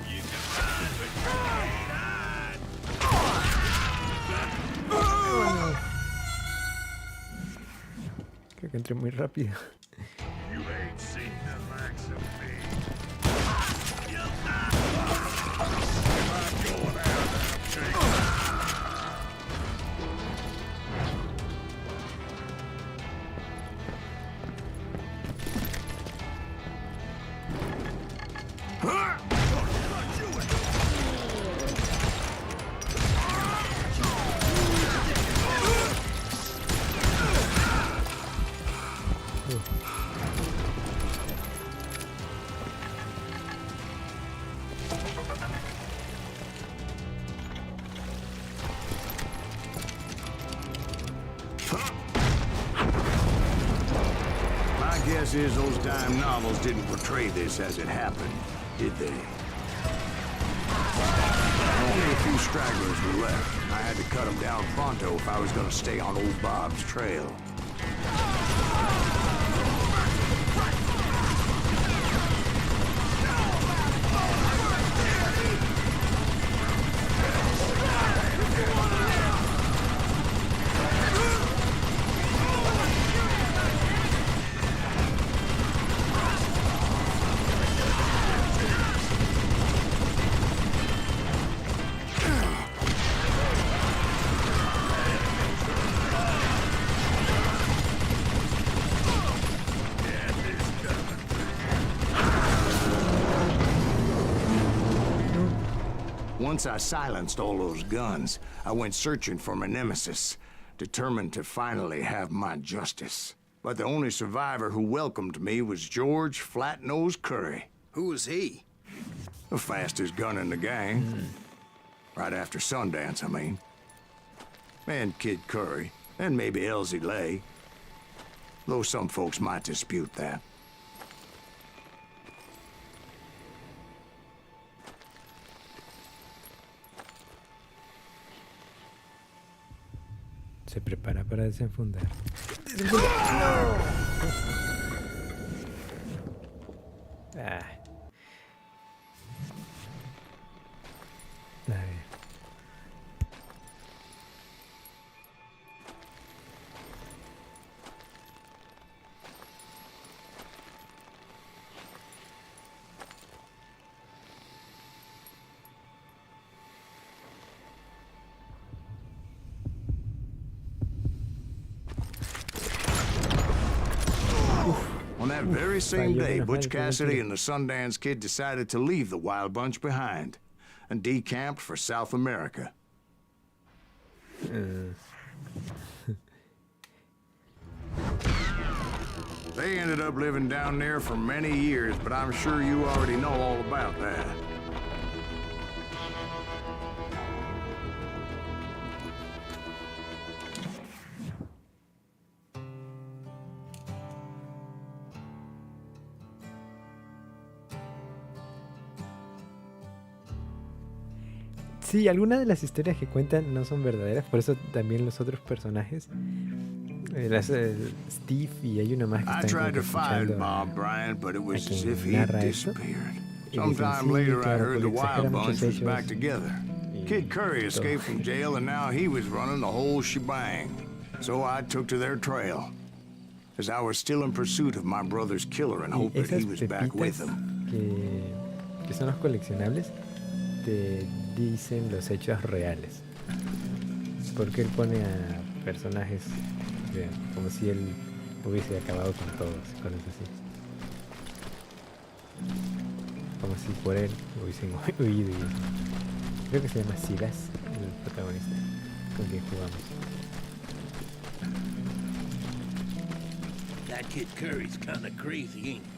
You can run, but you can't hide! Creo que entré muy rápido. You ain't seen the likes of me. Guess is those dime novels didn't portray this as it happened, did they? Only a few stragglers were left. I had to cut them down pronto if I was going to stay on old Bob's trail. Once I silenced all those guns, I went searching for my nemesis, determined to finally have my justice. But the only survivor who welcomed me was George Flat-Nose Curry. Who was he? The fastest gun in the gang. Right after Sundance, I mean. And Kid Curry, and maybe Elsie Lay. Though some folks might dispute that. Se prepara para desenfundar. Ah. A ver. On that very same day, Butch Cassidy and the Sundance Kid decided to leave the Wild Bunch behind and decamped for South America. They ended up living down there for many years, but I'm sure you already know all about that. Sí, algunas de las historias que cuentan no son verdaderas, por eso también los otros personajes, Steve y hay uno más que I están tried to find escuchando Bob Bryant, but it was a as quien if he had narra esto. disappeared. Y dicen, Sometime sí, later, I claro, heard the porque exagera Wild muchos Bunch was hechos back together. Kid Curry escaped from jail, and now he was running the whole shebang. So I took to their trail, as I was still in pursuit of my brother's killer and hoped that he was back with him. Que son los coleccionables, te dicen los hechos reales. Porque él pone a personajes como si él hubiese acabado con todos, cosas así. Como si por él hubiesen huido y eso. Creo que se llama Silas, el protagonista con quien jugamos. That Kid Curry's kinda crazy, ain't he?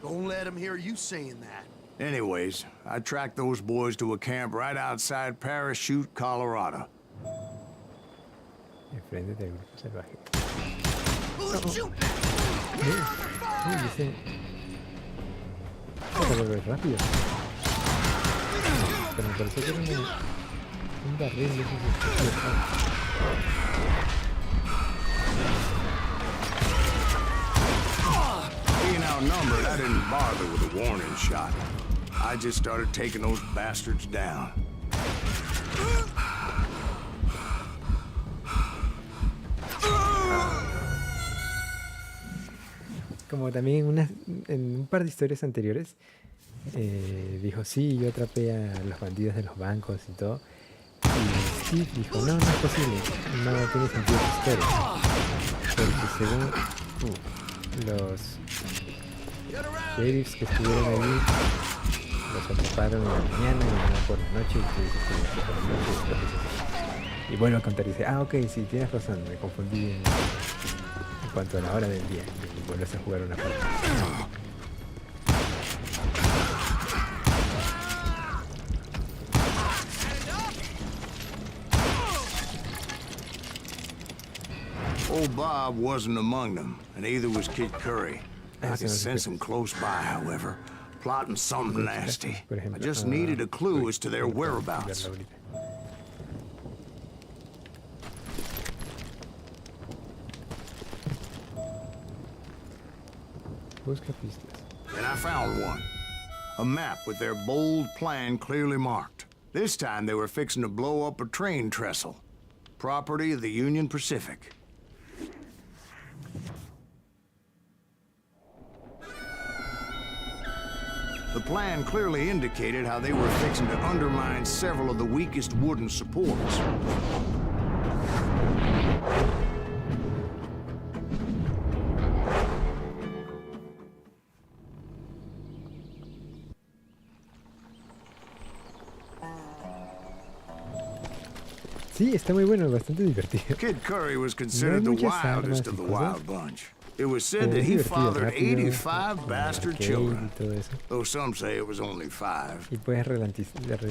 Don't let him hear you saying that. Anyways, I tracked those boys to a camp right outside Parachute, Colorado. Enfrente del grupo salvaje. Who's shooting? Dice... Para volver rápido. Pero me pareció que era un barril de esos. Being outnumbered, I didn't bother with a warning shot. I just started taking those bastards down. Como también en un par de historias anteriores, dijo, sí, yo atrapé a los bandidos de los bancos y todo. Y Steve dijo, no, no es posible, no tiene sentido tu historia. Porque según los sheriffs que estuvieron allí, los atraparon en la mañana y no por la noche, y tú dices que por la noche y lo dices así. Y vuelve a contar y dice, ok, sí, tienes razón, me confundí en cuanto a la hora del día. Y vuelves a jugar una partida. Old Bob wasn't among them, and neither was Kid Curry. I could sense him close by, however, plotting something nasty. I just needed a clue as to their whereabouts. Busca pistas. And I found one. A map with their bold plan clearly marked. This time they were fixing to blow up a train trestle. Property of the Union Pacific. The plan clearly indicated how they were fixing to undermine several of the weakest wooden supports. Sí, está muy bueno, bastante divertido. Kid Curry was considered the wildest of the wild bunch. It was said that he fathered 85 bastard children, though some say it was only 5. Y puedes ralentizar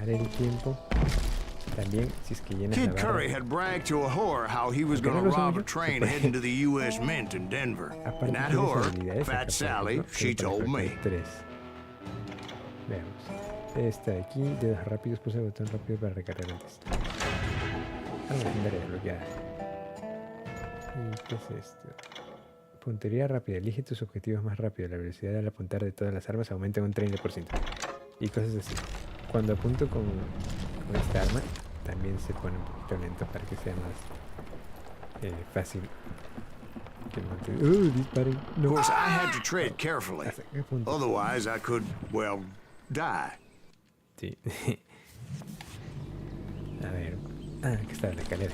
el tiempo también si es que llenas la Kid barra. Curry had bragged to a whore how he was going to rob a train heading to the U.S. Mint in Denver. And that whore, Fat Sally, she told me. Veamos. Esta de aquí, dedos rápidos, pulsa el botón rápido para recargar el texto. Arma legendaria desbloqueada. ¿Y qué es esto? Puntería rápida. Elige tus objetivos más rápido. La velocidad al apuntar de todas las armas aumenta un 30%. Y cosas así. Cuando apunto con esta arma, también se pone un poquito lento para que sea más fácil. Disparen. No. Of course, I had to tread carefully. Otherwise, I could, well, die. Sí. A ver. Aquí está la escalera.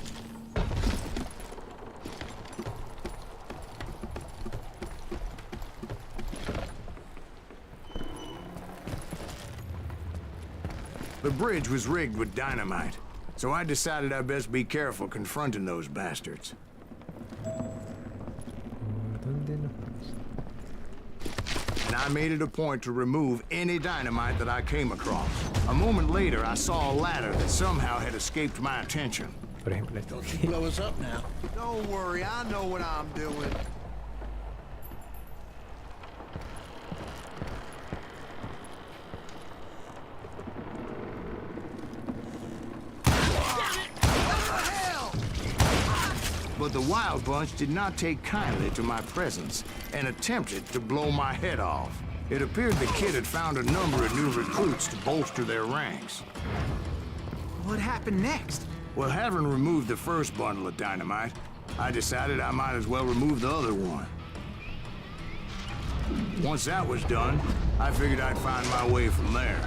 The bridge was rigged with dynamite, so I decided I'd best be careful confronting those bastards. And I made it a point to remove any dynamite that I came across. A moment later, I saw a ladder that somehow had escaped my attention. Por ejemplo, esto. Don't you blow us up now. Don't worry, I know what I'm doing. But the Wild Bunch did not take kindly to my presence and attempted to blow my head off. It appeared the kid had found a number of new recruits to bolster their ranks. What happened next? Well, having removed the first bundle of dynamite, I decided I might as well remove the other one. Once that was done, I figured I'd find my way from there.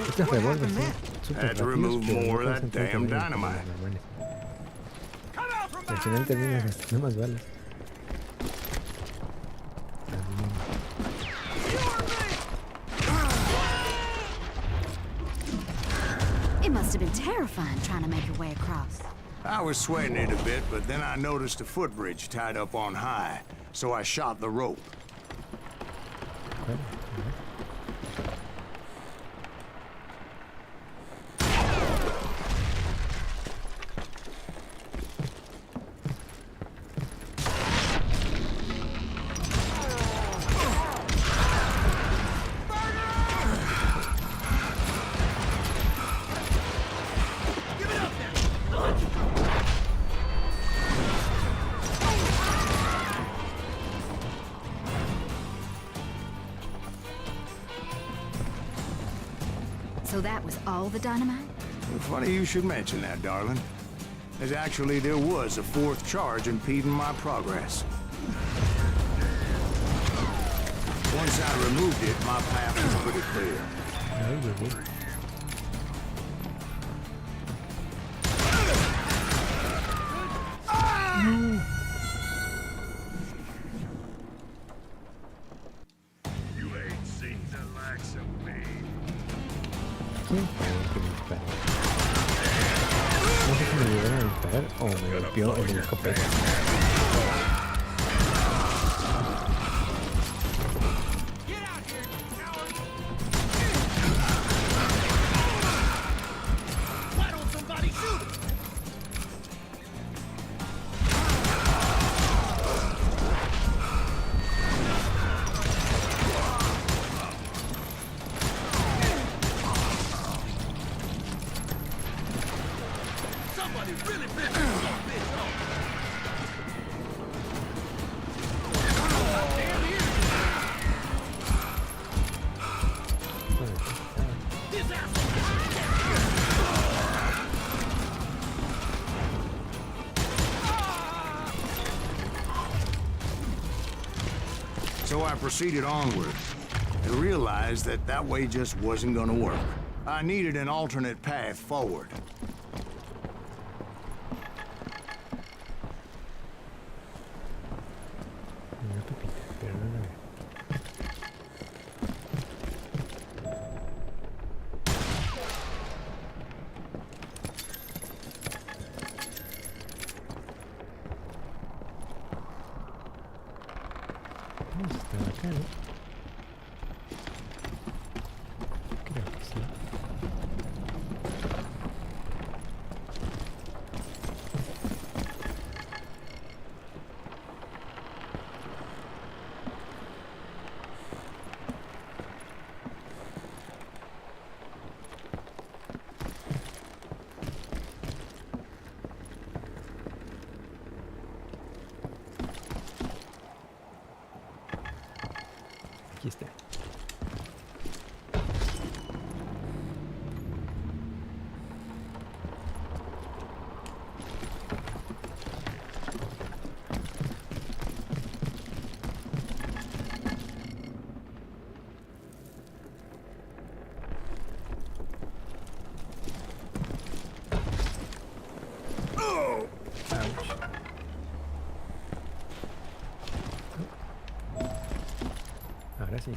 Estos revólveres son súper Had to rápidos, remove pero no more of that concentran damn también como dynamite. los normales. Al final terminas gastando más balas. It must have been terrifying trying to make your way across. I was sweating it a bit, but then I noticed a footbridge tied up on high, so I shot the rope. So that was all the dynamite? Funny you should mention that, darling. As actually there was a fourth charge impeding my progress. Once I removed it, my path was pretty clear. You ain't seen the likes of me. No sé si me llegaron a disparar o me golpeó el escopeta. Why don't somebody shoot him? Somebody really pissed this bitch off. Damn here. This So I proceeded onward and realized that that way just wasn't gonna work. I needed an alternate path forward. Una pepita, pero no la veo. Vamos a estar acá, ¿no? Creo que sí. Aquí está. Ouch. Ahora sí.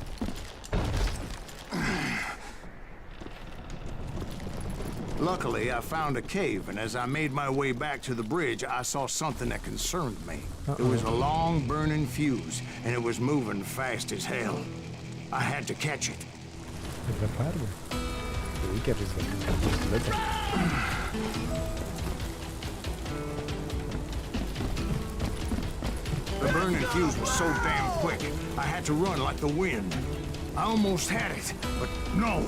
Luckily, I found a cave, and as I made my way back to the bridge, I saw something that concerned me. It was a long burning fuse, and it was moving fast as hell. I had to catch it. Atraparlo. Uy, qué arriesgado. The burning fuse was so damn quick, I had to run like the wind. I almost had it, but no.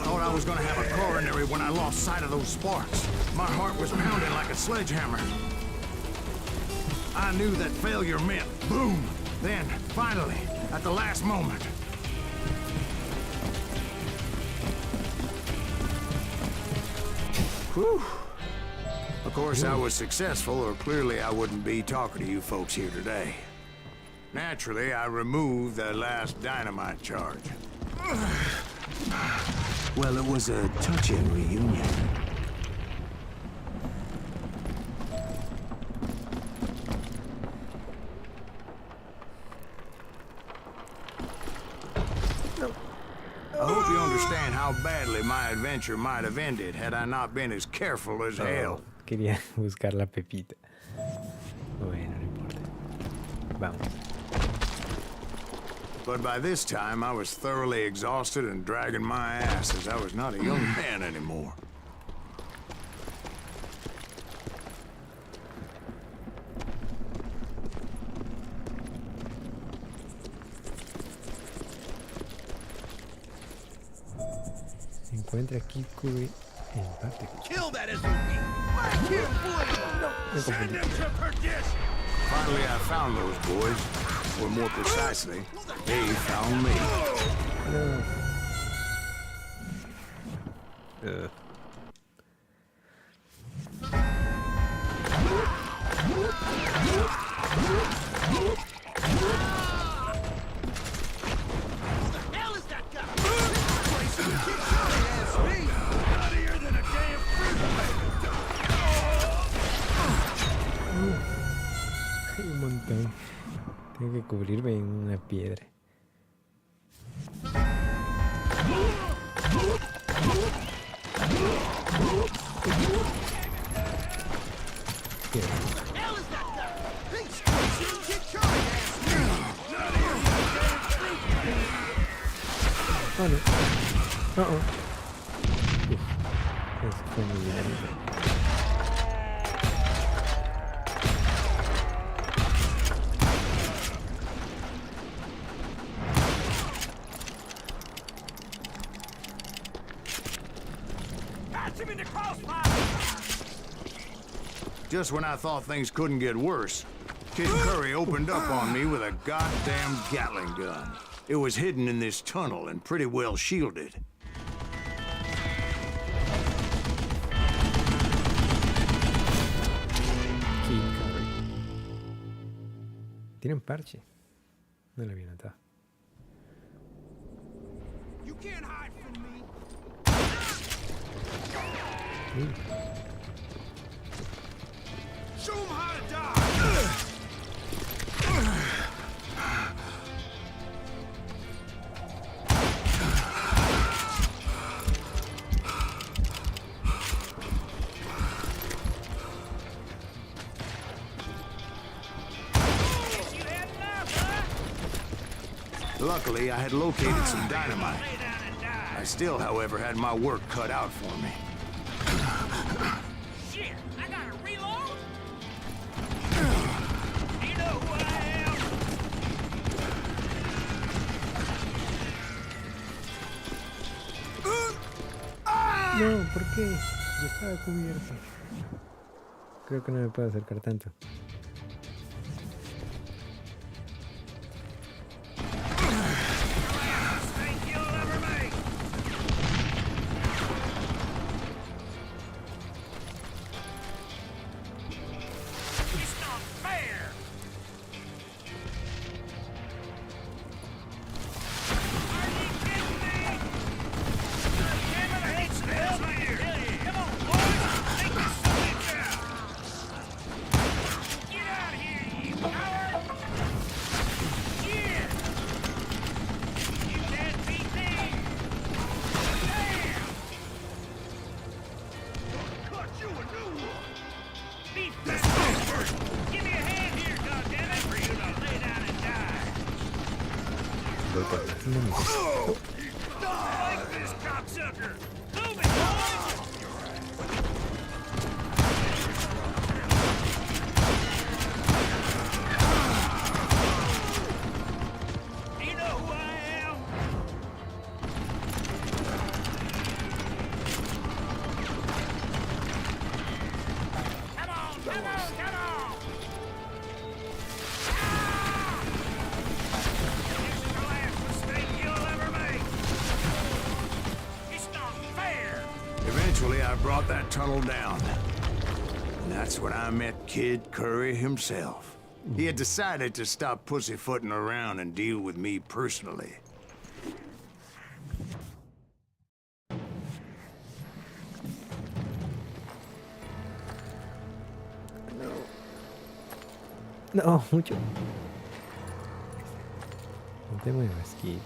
Thought I was gonna have a coronary when I lost sight of those sparks. My heart was pounding like a sledgehammer. I knew that failure meant boom. Then, finally, at the last moment. Whew. Of course, I was successful, or clearly I wouldn't be talking to you folks here today. Naturally, I removed that last dynamite charge. Well, it was a touching reunion. I hope you understand how badly my adventure might have ended had I not been as careful as hell. Quería buscar la pepita. Bueno, no importa. Vamos. But by this time, I was thoroughly exhausted and dragging my ass as I was not a young man anymore. Se encuentra aquí Curry en parte. Kill that SOB! Make him bleed! Send him to perdition! Finally, I found those boys. Or more precisely, they found me. No. Hell is that guy? Nuttier than a damn Hay un montón. Tengo que cubrirme en una piedra. hell is that guy? He's crazy. Get your ass here. Nuttier than a damn Oh no. Oh. Uf. Eso fue muy bien. Just when I thought things couldn't get worse, Kid Curry opened up on me with a goddamn Gatling gun. It was hidden in this tunnel and pretty well shielded. Kid Curry. Tiene un parche. No lo había notado. You can't hide from me. Show him how to die. Luckily, I had located some dynamite. I still, however, had my work cut out for me. Shit, I gotta reload. You know who I am. No, ¿por qué? Ya estaba cubierto. Creo que no me puedo acercar tanto. brought that tunnel down. And that's when I met Kid Curry himself. He had decided to stop pussyfooting around and deal with me personally. No, mucho. No te muevas, Kid.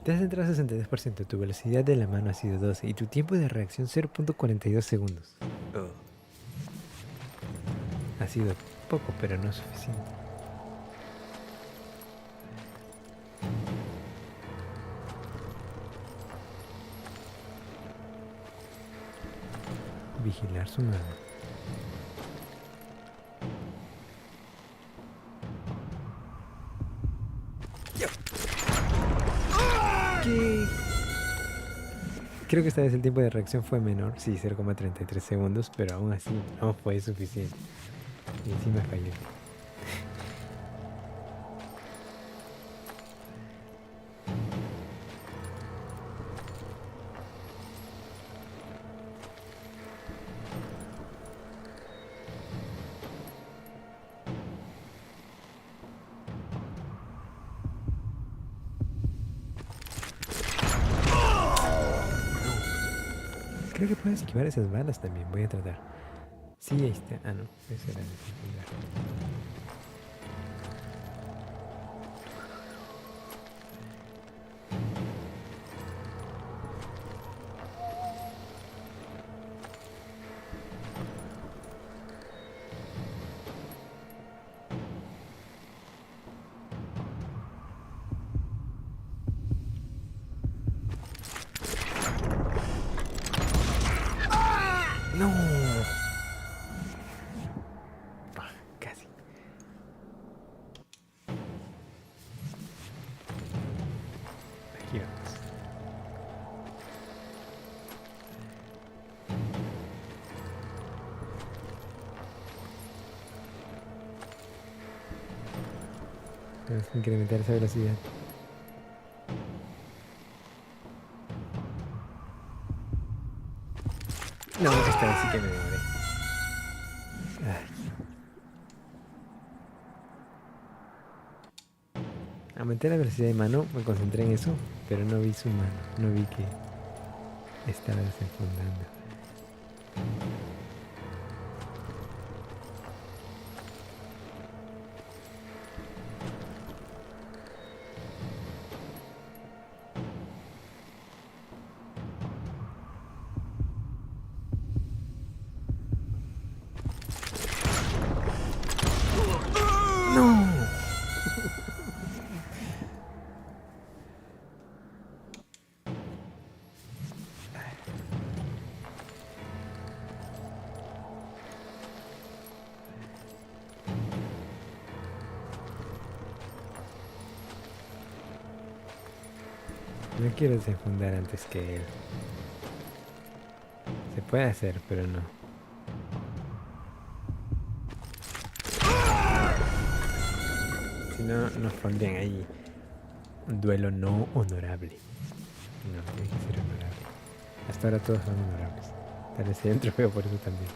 Te has centrado 62%, tu velocidad de la mano ha sido 12 y tu tiempo de reacción 0.42 segundos. Ha sido poco, pero no suficiente. Vigilar su mano. Creo que esta vez el tiempo de reacción fue menor, sí, 0,33 segundos, pero aún así no fue suficiente. Y encima falló. Creo que puedes esquivar esas balas también, voy a tratar. Sí, ahí está. Ah, no, ese era el secundario. No. Casi. Aquí vamos. Tenemos que incrementar esa velocidad. No, esta vez sí que me demoré. Aumenté la velocidad de mano, me concentré en eso, pero no vi su mano, no vi que estaba desenfundando. No quiero desenfundar antes que él. Se puede hacer, pero no. Si no, nos pondrían ahí un duelo no honorable. No, tiene que ser honorable. Hasta ahora todos son honorables. Tal vez sea un trofeo por eso también.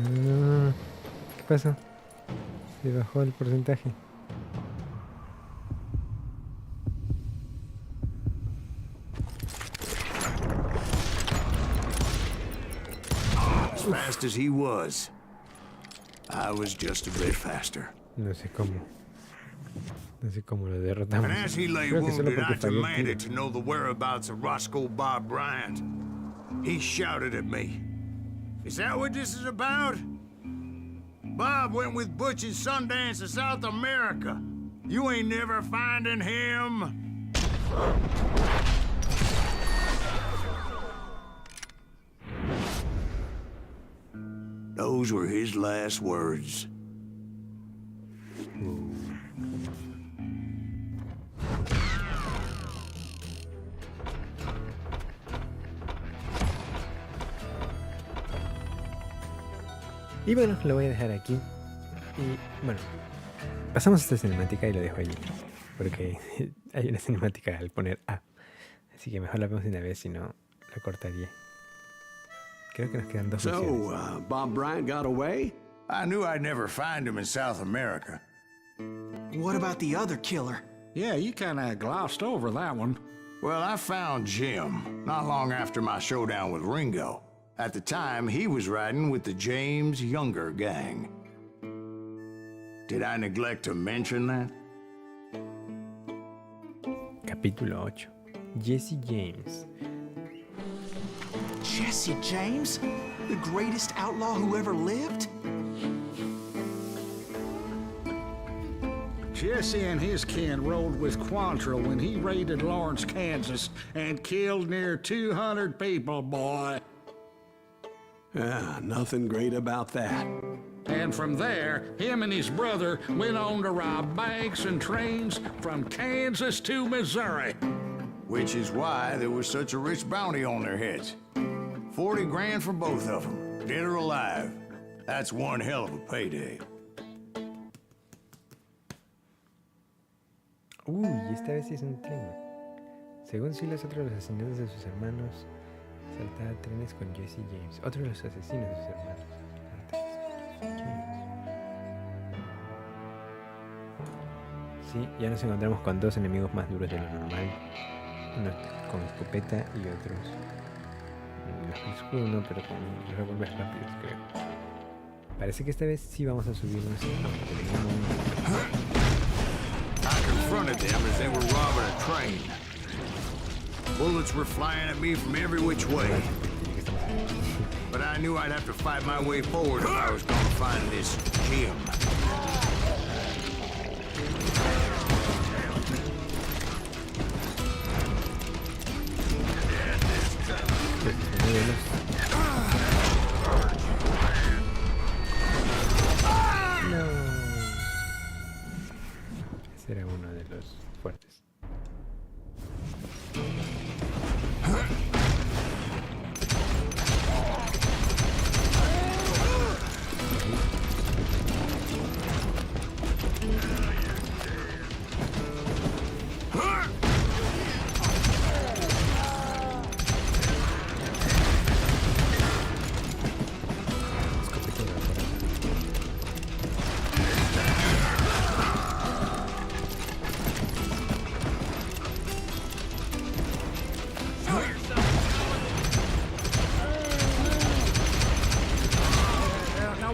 No, ¿qué pasó? Se bajó el porcentaje. As fast as he was, I was just a bit faster. No sé cómo. No sé cómo lo derrotamos. And as he lay Creo que solo wounded, I porque falló el demanded tiro. to know the whereabouts of Roscoe Bob Bryant. He shouted at me. Is that what this is about? Bob went with Butch and Sundance to South America. You ain't never finding him. Those were his last words. Y bueno, lo voy a dejar aquí. Y bueno, pasamos esta cinemática y lo dejo allí. Porque hay una cinemática al poner A. Así que mejor la vemos de una vez, si no, la cortaría. Creo que nos quedan 2 So, misiones. Bob Bryant got away? I knew I'd never find him in South America. What about the other killer? Yeah, you kind of glossed over that one. Well, I found Jim not long after my showdown with Ringo. At the time, he was riding with the James Younger gang. Did I neglect to mention that? Capítulo 8. Jesse James. Jesse James? The greatest outlaw who ever lived? Jesse and his kin rode with Quantrill when he raided Lawrence, Kansas, and killed near 200 people, boy. Nothing great about that. And from there, him and his brother went on to rob banks and trains from Kansas to Missouri. Which is why there was such a rich bounty on their heads. 40 grand for both of them, dead or alive. That's one hell of a payday. Uy, esta vez sí es un tren. Según si los otros asesinatos de sus hermanos, saltaba trenes con Jesse James. Otro de los asesinos de sus hermanos. Sí, ya nos encontramos con 2 enemigos más duros de lo normal. Uno con escopeta y otros con escudo, no, pero con revólveres rápidos, creo. Parece que esta vez sí vamos a subirnos. I confronted them as they were robbing a train. Bullets were flying at me from every which way. But I knew I'd have to fight my way forward if I was going to find this Jim. No. Ese era uno de los fuertes.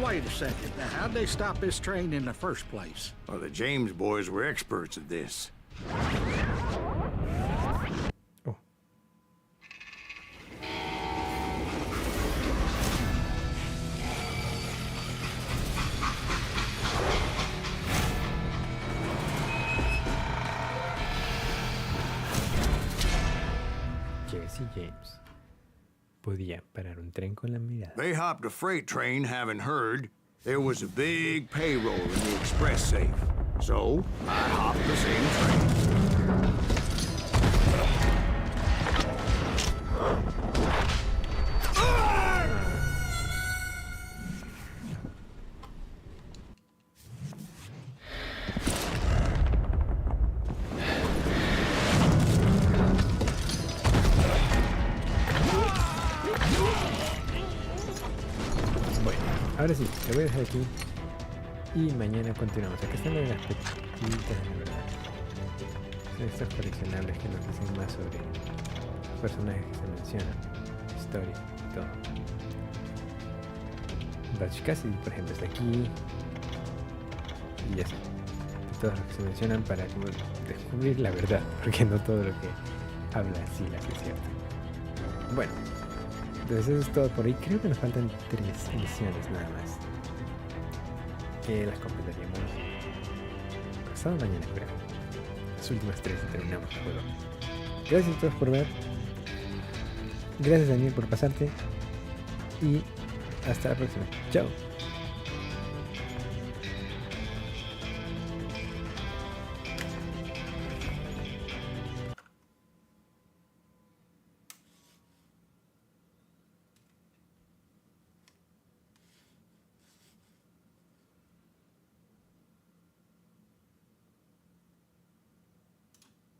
Wait a second. Now, how'd they stop this train in the first place? Well, the James boys were experts at this. Oh. Jesse James podía parar un tren con la mirada. They hopped a freight train having heard there was a big payroll in the express safe. So, I hopped the same train. Ahora sí, lo voy a dejar aquí y mañana continuamos. Aquí están las pepitas de la verdad. Son estos coleccionables que nos dicen más sobre los personajes que se mencionan, historia y todo. Batch Cassidy, por ejemplo, está aquí y ya está. Todos los que se mencionan para como descubrir la verdad, porque no todo lo que habla sí la que es cierto. Bueno. Entonces eso es todo por ahí. Creo que nos faltan 3 misiones nada más. Que las completaríamos pasado mañana, creo. Las últimas 3 y terminamos el juego. Gracias a todos por ver. Gracias Daniel por pasarte. Y hasta la próxima. Chao.